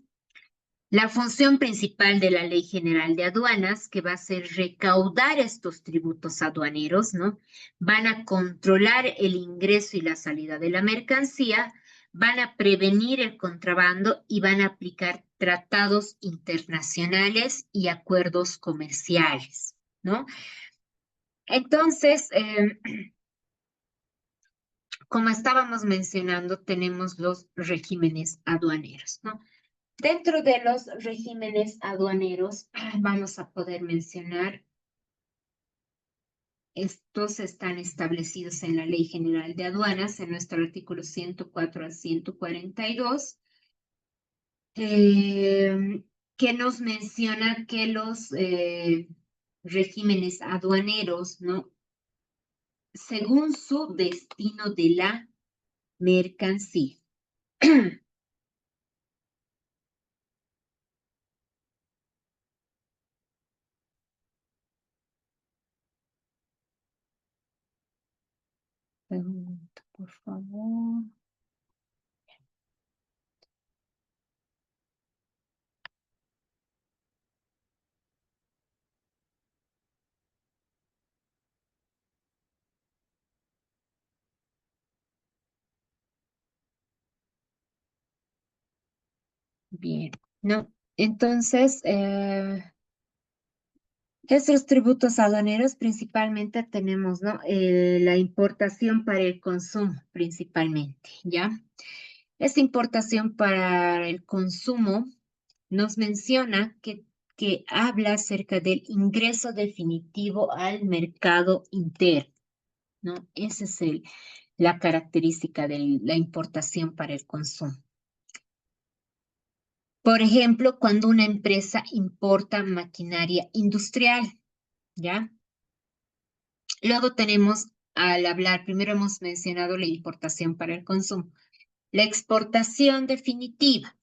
La función principal de la Ley General de Aduanas, que va a ser recaudar estos tributos aduaneros, ¿no? Van a controlar el ingreso y la salida de la mercancía, van a prevenir el contrabando y van a aplicar tratados internacionales y acuerdos comerciales, ¿no? Entonces, como estábamos mencionando, tenemos los regímenes aduaneros, ¿no? Dentro de los regímenes aduaneros, vamos a poder mencionar, estos están establecidos en la Ley General de Aduanas, en nuestro artículo 104 a 142, que nos menciona que los regímenes aduaneros, ¿no? Según su destino de la mercancía. Pregunta, por favor. Bien, no. Entonces, estos tributos aduaneros principalmente tenemos, ¿no? La importación para el consumo, principalmente, ¿ya? Esta importación para el consumo nos menciona que habla acerca del ingreso definitivo al mercado interno, ¿no? Esa es la característica de la importación para el consumo. Por ejemplo, cuando una empresa importa maquinaria industrial, ¿ya? Luego tenemos, al hablar, primero hemos mencionado la importación para el consumo. La exportación definitiva.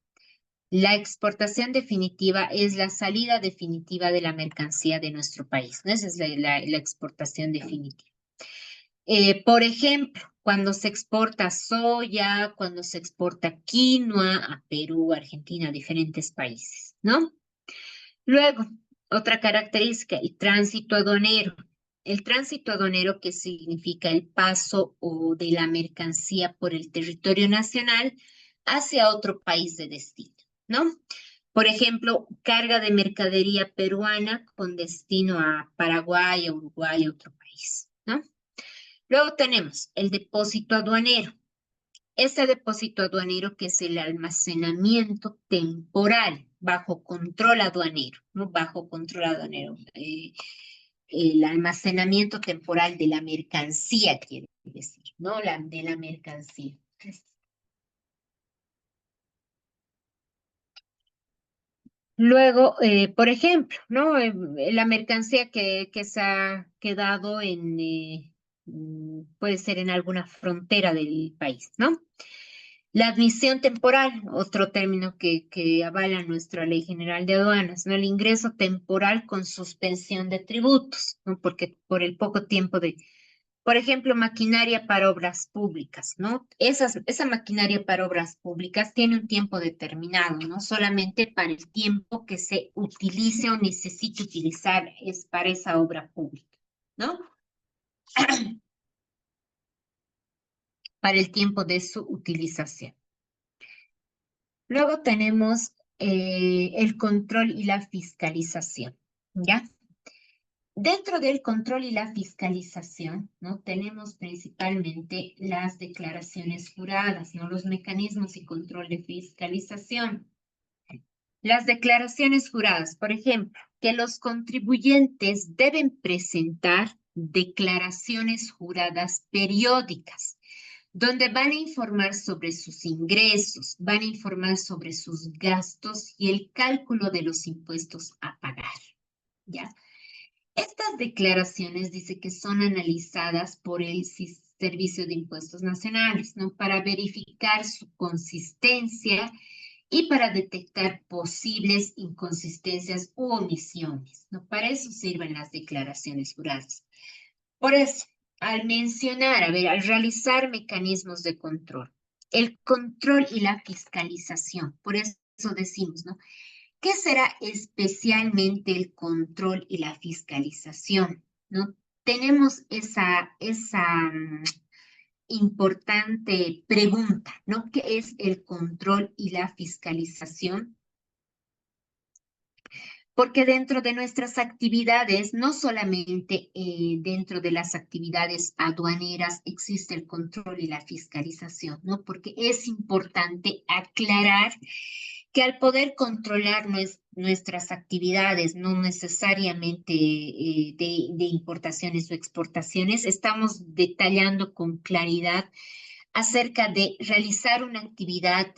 La exportación definitiva es la salida definitiva de la mercancía de nuestro país, ¿no? Esa es la exportación definitiva. Por ejemplo, cuando se exporta soya, cuando se exporta quinoa a Perú, Argentina, a diferentes países, ¿no? Luego, otra característica, el tránsito aduanero. El tránsito aduanero, que significa el paso o de la mercancía por el territorio nacional hacia otro país de destino, ¿no? Por ejemplo, carga de mercadería peruana con destino a Paraguay, a Uruguay, a otro país, ¿no? Luego tenemos el depósito aduanero. Este depósito aduanero que es el almacenamiento temporal bajo control aduanero, ¿no? Bajo control aduanero. El almacenamiento temporal de la mercancía, quiere decir, ¿no? De la mercancía. Luego, por ejemplo, ¿no? La mercancía que se ha quedado puede ser en alguna frontera del país, ¿no? La admisión temporal, otro término que avala nuestra Ley General de Aduanas, ¿no? El ingreso temporal con suspensión de tributos, ¿no? Porque por el poco tiempo por ejemplo, maquinaria para obras públicas, ¿no? Esa maquinaria para obras públicas tiene un tiempo determinado, ¿no? Solamente para el tiempo que se utilice o necesite utilizar es para esa obra pública, ¿no? Para el tiempo de su utilización. Luego tenemos el control y la fiscalización, ¿ya? Dentro del control y la fiscalización, ¿no? Tenemos principalmente las declaraciones juradas, ¿no? Los mecanismos y control de fiscalización. Las declaraciones juradas, por ejemplo, que los contribuyentes deben presentar declaraciones juradas periódicas, donde van a informar sobre sus ingresos, van a informar sobre sus gastos y el cálculo de los impuestos a pagar, ¿ya? Estas declaraciones dice que son analizadas por el Servicio de Impuestos Nacionales, ¿no? Para verificar su consistencia y para detectar posibles inconsistencias u omisiones, ¿no? Para eso sirven las declaraciones juradas. Por eso, al mencionar, al realizar mecanismos de control, el control y la fiscalización, por eso decimos, ¿no? ¿Qué será especialmente el control y la fiscalización? ¿No? Tenemos esa importante pregunta, ¿no? ¿Qué es el control y la fiscalización? Porque dentro de nuestras actividades, no solamente dentro de las actividades aduaneras existe el control y la fiscalización, ¿no? Porque es importante aclarar que al poder controlar nuestras actividades, no necesariamente de importaciones o exportaciones, estamos detallando con claridad acerca de realizar una actividad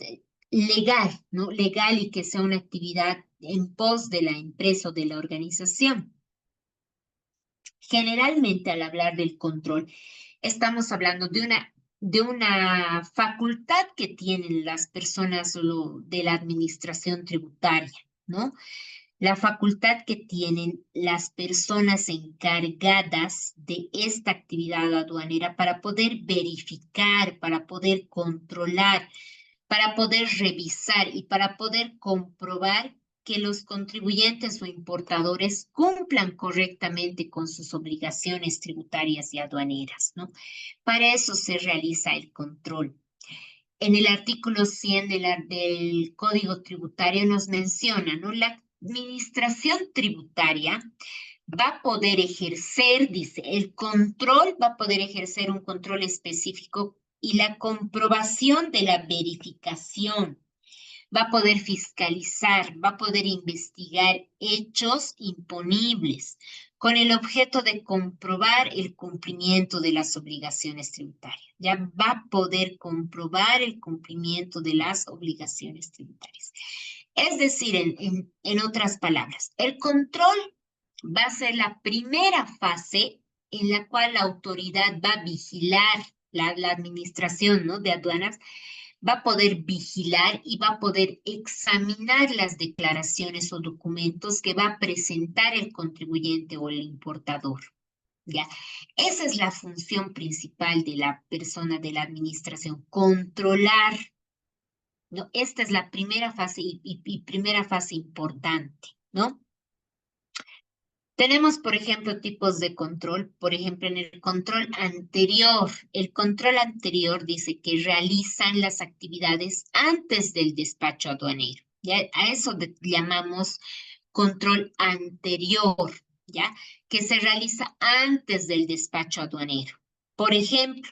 legal, ¿no? Legal y que sea una actividad en pos de la empresa o de la organización. Generalmente al hablar del control, estamos hablando de una facultad que tienen las personas de la administración tributaria, ¿no? la facultad que tienen las personas encargadas de esta actividad aduanera para poder verificar, para poder controlar, para poder revisar y para poder comprobar que los contribuyentes o importadores cumplan correctamente con sus obligaciones tributarias y aduaneras, ¿no? Para eso se realiza el control. En el artículo 100 del Código Tributario nos menciona, ¿no? La administración tributaria va a poder ejercer, dice, el control va a poder ejercer un control específico y la comprobación de la verificación. Va a poder fiscalizar, va a poder investigar hechos imponibles con el objeto de comprobar el cumplimiento de las obligaciones tributarias. Ya va a poder comprobar el cumplimiento de las obligaciones tributarias. Es decir, en otras palabras, el control va a ser la primera fase en la cual la autoridad va a vigilar, la administración, ¿no?, de aduanas, va a poder vigilar y va a poder examinar las declaraciones o documentos que va a presentar el contribuyente o el importador. ¿Ya? Esa es la función principal de la persona de la administración, controlar, ¿no? Esta es la primera fase y primera fase importante, ¿no? Tenemos, por ejemplo, tipos de control. Por ejemplo, en el control anterior dice que realizan las actividades antes del despacho aduanero. ¿Ya? A eso llamamos control anterior, ¿ya? Que se realiza antes del despacho aduanero. Por ejemplo,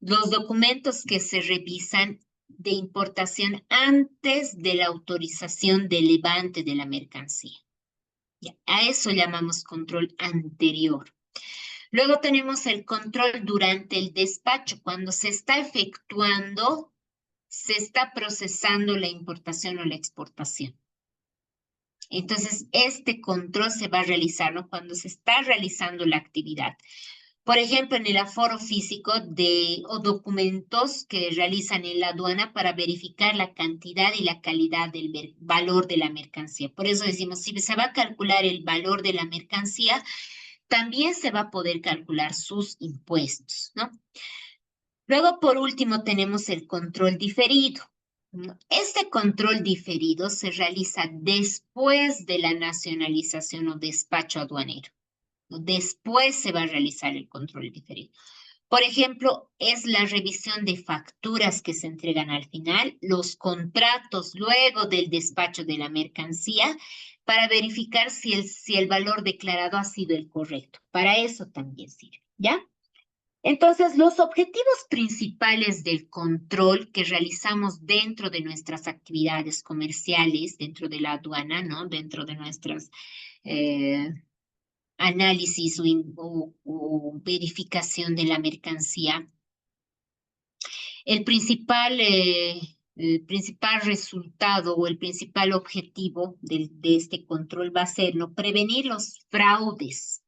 los documentos que se revisan de importación antes de la autorización de levante de la mercancía. A eso llamamos control anterior. Luego tenemos el control durante el despacho, cuando se está efectuando, se está procesando la importación o la exportación. Entonces, este control se va a realizar, ¿no?, cuando se está realizando la actividad. Por ejemplo, en el aforo físico o documentos que realizan en la aduana para verificar la cantidad y la calidad del valor de la mercancía. Por eso decimos, si se va a calcular el valor de la mercancía, también se va a poder calcular sus impuestos, ¿no? Luego, por último, tenemos el control diferido, ¿no? Este control diferido se realiza después de la nacionalización o despacho aduanero. Después se va a realizar el control diferido. Por ejemplo, es la revisión de facturas que se entregan al final, los contratos luego del despacho de la mercancía, para verificar si el valor declarado ha sido el correcto. Para eso también sirve, ¿ya? Entonces, los objetivos principales del control que realizamos dentro de nuestras actividades comerciales, dentro de la aduana, ¿no?, dentro de nuestras análisis o verificación de la mercancía. El principal resultado o el principal objetivo de este control va a ser, ¿no?, prevenir los fraudes,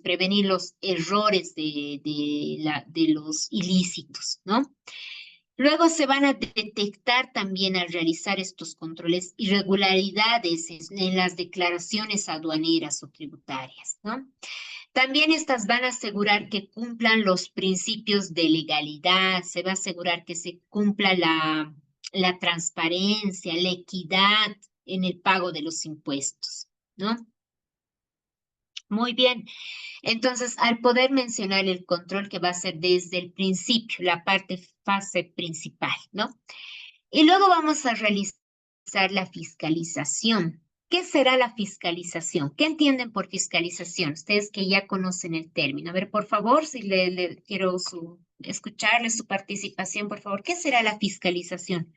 prevenir los errores de los ilícitos, ¿no? Luego se van a detectar también al realizar estos controles irregularidades en las declaraciones aduaneras o tributarias, ¿no? También estas van a asegurar que cumplan los principios de legalidad, se va a asegurar que se cumpla la transparencia, la equidad en el pago de los impuestos, ¿no? Muy bien. Entonces, al poder mencionar el control que va a ser desde el principio, la fase principal, ¿no? Y luego vamos a realizar la fiscalización. ¿Qué será la fiscalización? ¿Qué entienden por fiscalización? Ustedes que ya conocen el término. A ver, por favor, si quiero escucharle su participación, por favor. ¿Qué será la fiscalización?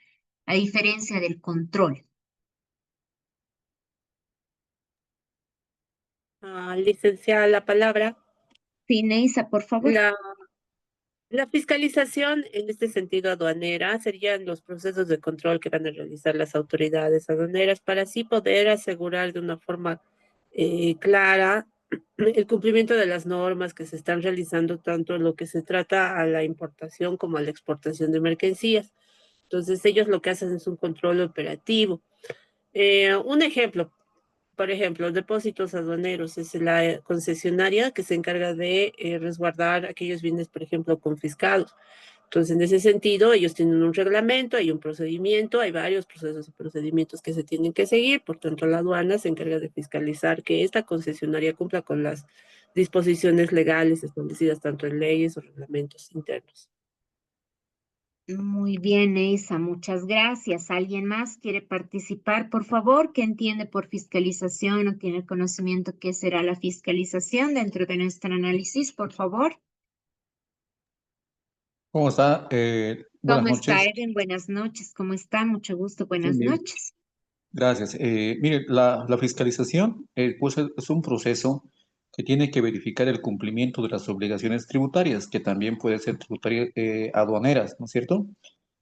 A diferencia del control. Licenciada, la palabra. Sí, Neisa, por favor. La fiscalización, en este sentido aduanera, serían los procesos de control que van a realizar las autoridades aduaneras para así poder asegurar de una forma clara el cumplimiento de las normas que se están realizando tanto en lo que se trata a la importación como a la exportación de mercancías. Entonces, ellos lo que hacen es un control operativo. Un ejemplo, por ejemplo, depósitos aduaneros es la concesionaria que se encarga de resguardar aquellos bienes, por ejemplo, confiscados. Entonces, en ese sentido, ellos tienen un reglamento, hay un procedimiento, hay varios procesos y procedimientos que se tienen que seguir. Por tanto, la aduana se encarga de fiscalizar que esta concesionaria cumpla con las disposiciones legales establecidas tanto en leyes o reglamentos internos. Muy bien, Neisa, muchas gracias. ¿Alguien más quiere participar, por favor, que entiende por fiscalización o tiene conocimiento qué será la fiscalización dentro de nuestro análisis, por favor? ¿Cómo está? Buenas ¿Cómo está, noches. Eden? Buenas noches. ¿Cómo está? Mucho gusto. Bien, Buenas bien. noches. Gracias. Mire, la fiscalización pues es un proceso que tiene que verificar el cumplimiento de las obligaciones tributarias, que también pueden ser tributarias aduaneras, ¿no es cierto?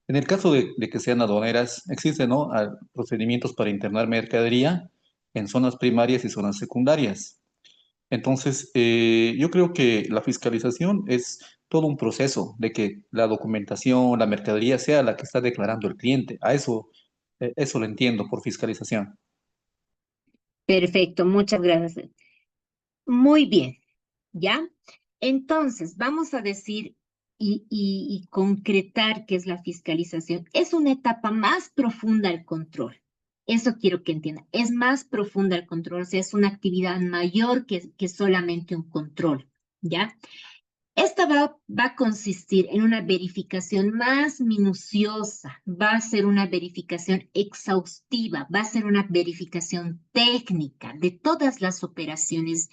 En el caso de que sean aduaneras, existen, ¿no? Procedimientos para internar mercadería en zonas primarias y zonas secundarias. Entonces, yo creo que la fiscalización es todo un proceso de que la documentación, la mercadería sea la que está declarando el cliente. Eso lo entiendo por fiscalización. Perfecto, muchas gracias. Muy bien, ¿ya? Entonces, vamos a decir y concretar qué es la fiscalización. Es una etapa más profunda al control. Eso quiero que entiendan. Es más profunda el control, o sea, es una actividad mayor que solamente un control, ¿ya? Esta va a consistir en una verificación más minuciosa, va a ser una verificación exhaustiva, va a ser una verificación técnica de todas las operaciones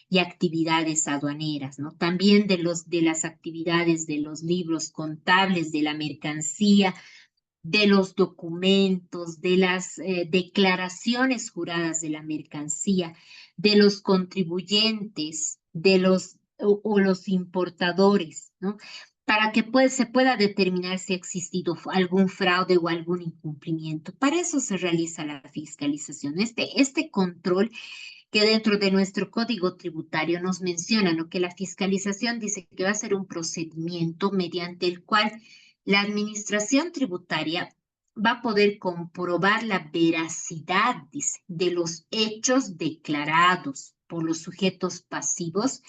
y actividades aduaneras, ¿no? También de las actividades de los libros contables, de la mercancía, de los documentos, de las declaraciones juradas de la mercancía, de los contribuyentes, de o los importadores, ¿no? Para que se pueda determinar si ha existido algún fraude o algún incumplimiento. Para eso se realiza la fiscalización. Este control que dentro de nuestro código tributario nos menciona, ¿no? Que la fiscalización dice que va a ser un procedimiento mediante el cual la administración tributaria va a poder comprobar la veracidad, dice, de los hechos declarados por los sujetos pasivos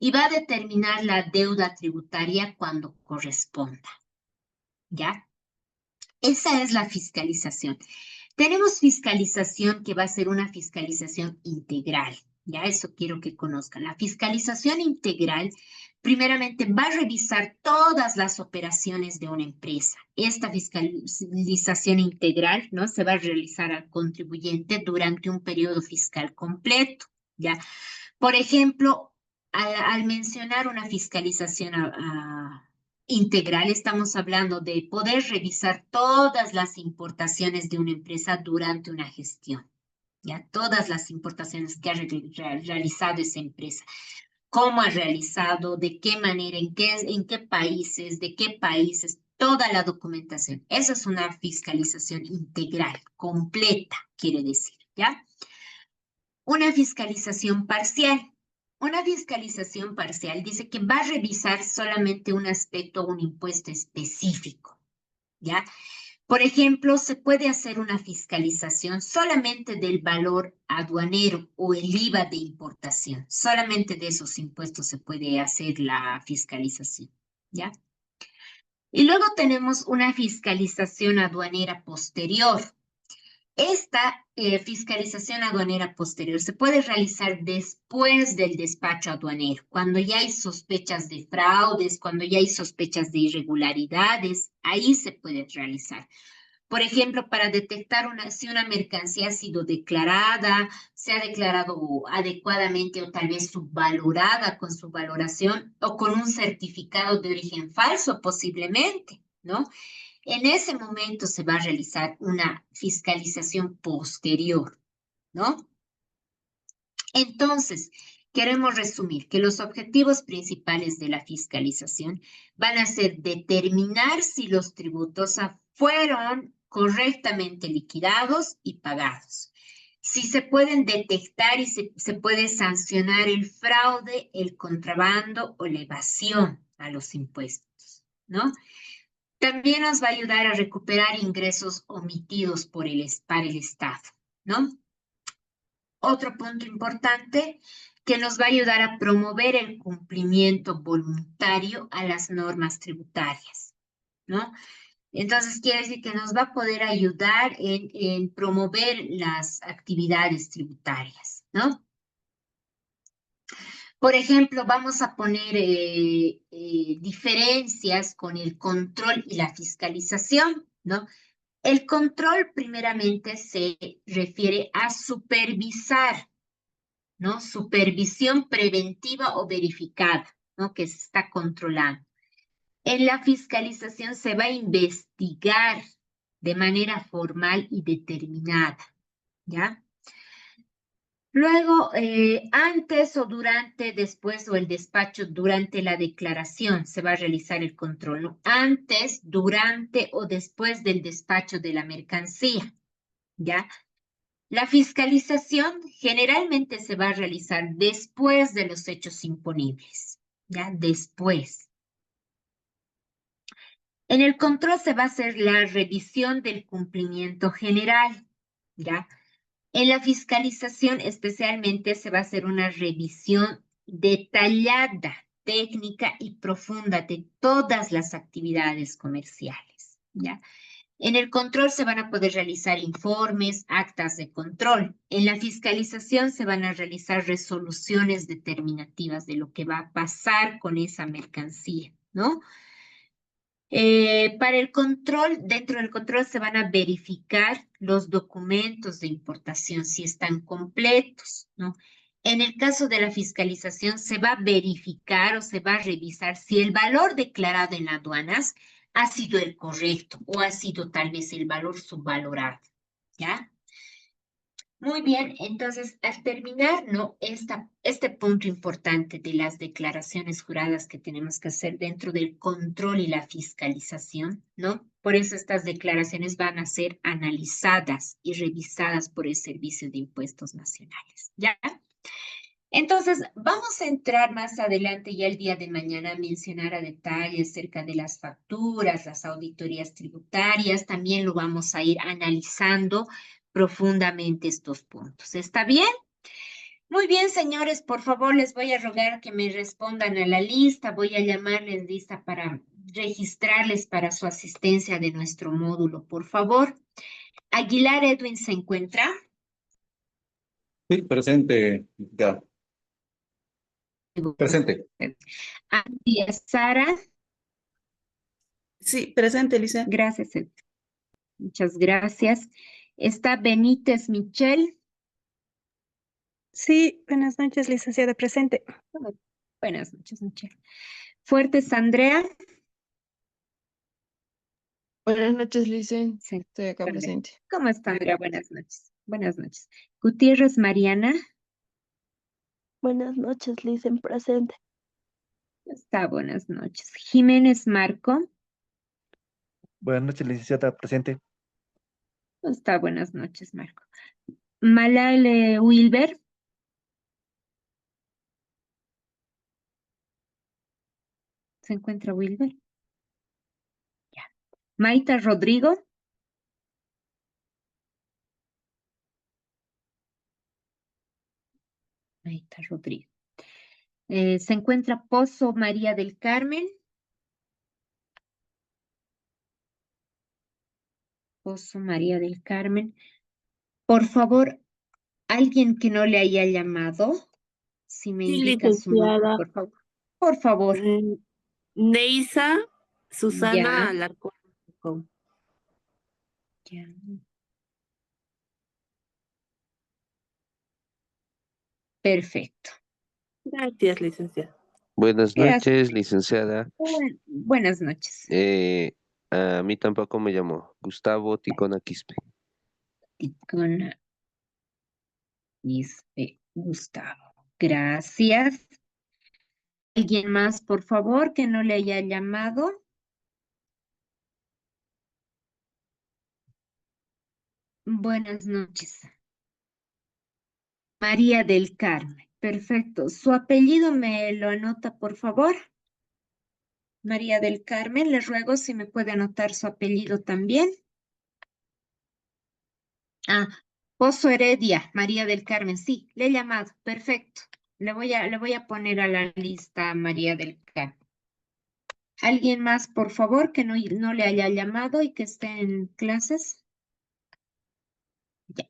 y va a determinar la deuda tributaria cuando corresponda, ¿ya? Esa es la fiscalización. Tenemos fiscalización que va a ser una fiscalización integral. Ya eso quiero que conozcan. La fiscalización integral, primeramente, va a revisar todas las operaciones de una empresa. Esta fiscalización integral, ¿no? Se va a realizar al contribuyente durante un periodo fiscal completo. ¿Ya? Por ejemplo, al mencionar una fiscalización integral, estamos hablando de poder revisar todas las importaciones de una empresa durante una gestión, ¿ya? Todas las importaciones que ha realizado esa empresa, cómo ha realizado, de qué manera, en qué países, de qué países, toda la documentación. Esa es una fiscalización integral, completa, quiere decir, ¿ya? Una fiscalización parcial. Una fiscalización parcial dice que va a revisar solamente un aspecto o un impuesto específico, ¿ya? Por ejemplo, se puede hacer una fiscalización solamente del valor aduanero o el IVA de importación. Solamente de esos impuestos se puede hacer la fiscalización, ¿ya? Y luego tenemos una fiscalización aduanera posterior. Esta fiscalización aduanera posterior se puede realizar después del despacho aduanero, cuando ya hay sospechas de fraudes, cuando ya hay sospechas de irregularidades, ahí se puede realizar. Por ejemplo, para detectar si una mercancía ha sido declarada, se ha declarado adecuadamente o tal vez subvalorada con su valoración o con un certificado de origen falso posiblemente, ¿no? En ese momento se va a realizar una fiscalización posterior, ¿no? Entonces, queremos resumir que los objetivos principales de la fiscalización van a ser determinar si los tributos fueron correctamente liquidados y pagados, si se pueden detectar y se puede sancionar el fraude, el contrabando o la evasión a los impuestos, ¿no? También nos va a ayudar a recuperar ingresos omitidos para el Estado, ¿no? Otro punto importante que nos va a ayudar a promover el cumplimiento voluntario a las normas tributarias, ¿no? Entonces, quiere decir que nos va a poder ayudar en promover las actividades tributarias, ¿no? Por ejemplo, vamos a poner diferencias con el control y la fiscalización, ¿no? El control primeramente se refiere a supervisar, ¿no? Supervisión preventiva o verificada, ¿no? Que se está controlando. En la fiscalización se va a investigar de manera formal y determinada, ¿ya? Luego, antes o durante, después o el despacho, durante la declaración se va a realizar el control, ¿no? Antes, durante o después del despacho de la mercancía, ¿ya? La fiscalización generalmente se va a realizar después de los hechos imponibles, ¿ya? Después. En el control se va a hacer la revisión del cumplimiento general, ¿ya? En la fiscalización especialmente se va a hacer una revisión detallada, técnica y profunda de todas las actividades comerciales, ¿ya? En el control se van a poder realizar informes, actas de control. En la fiscalización se van a realizar resoluciones determinativas de lo que va a pasar con esa mercancía, ¿no? Para el control, dentro del control se van a verificar los documentos de importación, si están completos, ¿no? En el caso de la fiscalización, se va a verificar o se va a revisar si el valor declarado en aduanas ha sido el correcto o ha sido tal vez el valor subvalorado, ¿ya? Muy bien, entonces al terminar, ¿no? Este punto importante de las declaraciones juradas que tenemos que hacer dentro del control y la fiscalización, ¿no? Por eso estas declaraciones van a ser analizadas y revisadas por el Servicio de Impuestos Nacionales, ¿ya? Entonces, vamos a entrar más adelante ya el día de mañana a mencionar a detalle acerca de las facturas, las auditorías tributarias, también lo vamos a ir analizando profundamente estos puntos. ¿Está bien? Muy bien, señores, por favor, les voy a rogar que me respondan a la lista. Voy a llamarles lista para registrarles para su asistencia de nuestro módulo, por favor. Aguilar Edwin se encuentra. Sí, presente. Ya, presente. Díaz Sara. Sí, presente, Lice. Gracias, Edwin. Muchas gracias. Está Benítez Michel. Sí, buenas noches, licenciada presente. Buenas noches, Michelle. Fuertes Andrea. Buenas noches, Lice. Sí, Estoy acá Andrea. presente. ¿Cómo está, Andrea? Buenas noches. Buenas noches. Gutiérrez Mariana. Buenas noches, Lice, presente. Está, buenas noches. Jiménez Marco. Buenas noches, licenciada presente. Está, buenas noches, Marco. Malal Wilber. ¿Se encuentra Wilber? Ya. Maita Rodrigo. Maita Rodrigo. ¿Se encuentra Pozo María del Carmen? Pozo María del Carmen. Por favor, alguien que no le haya llamado, si me Sí, indica su nombre, licenciada. por favor. Por favor. Neisa Susana Ya. Alarcón. Ya. Perfecto. Gracias, licenciada. Buenas Gracias. noches, licenciada. Buenas noches. A mí tampoco me llamó. Gustavo Ticona Quispe. Ticona Quispe Gustavo. Gracias. ¿Alguien más, por favor, que no le haya llamado? Buenas noches. María del Carmen. Perfecto. ¿Su apellido me lo anota, por favor? María del Carmen, le ruego si me puede anotar su apellido también. Ah, Pozo Heredia, María del Carmen, sí, le he llamado, perfecto. Le voy a poner a la lista a María del Carmen. ¿Alguien más, por favor, que no le haya llamado y que esté en clases? Ya,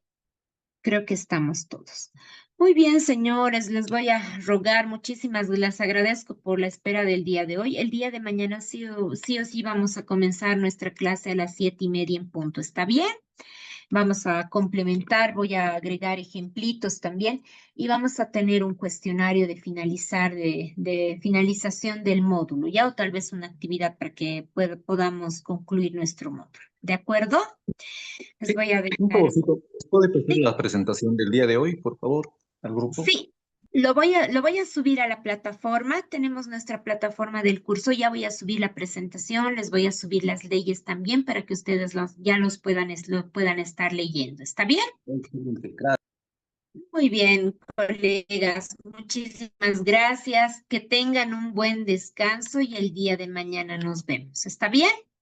creo que estamos todos. Muy bien, señores, les voy a rogar muchísimas, les agradezco por la espera del día de hoy. El día de mañana sí o sí vamos a comenzar nuestra clase a las 7:30 en punto. ¿Está bien? Vamos a complementar, voy a agregar ejemplitos también y vamos a tener un cuestionario de finalización del módulo, ya o tal vez una actividad para que podamos concluir nuestro módulo. ¿De acuerdo? Les Sí, voy a un dejar. favorcito. ¿Puede pasar Sí, la presentación del día de hoy, por favor, al grupo? sí. Lo voy a subir a la plataforma. Tenemos nuestra plataforma del curso. Ya voy a subir la presentación. Les voy a subir las leyes también para que ustedes ya lo puedan estar leyendo. ¿Está bien? Excelente, gracias. Muy bien, colegas. Muchísimas gracias. Que tengan un buen descanso y el día de mañana nos vemos. ¿Está bien?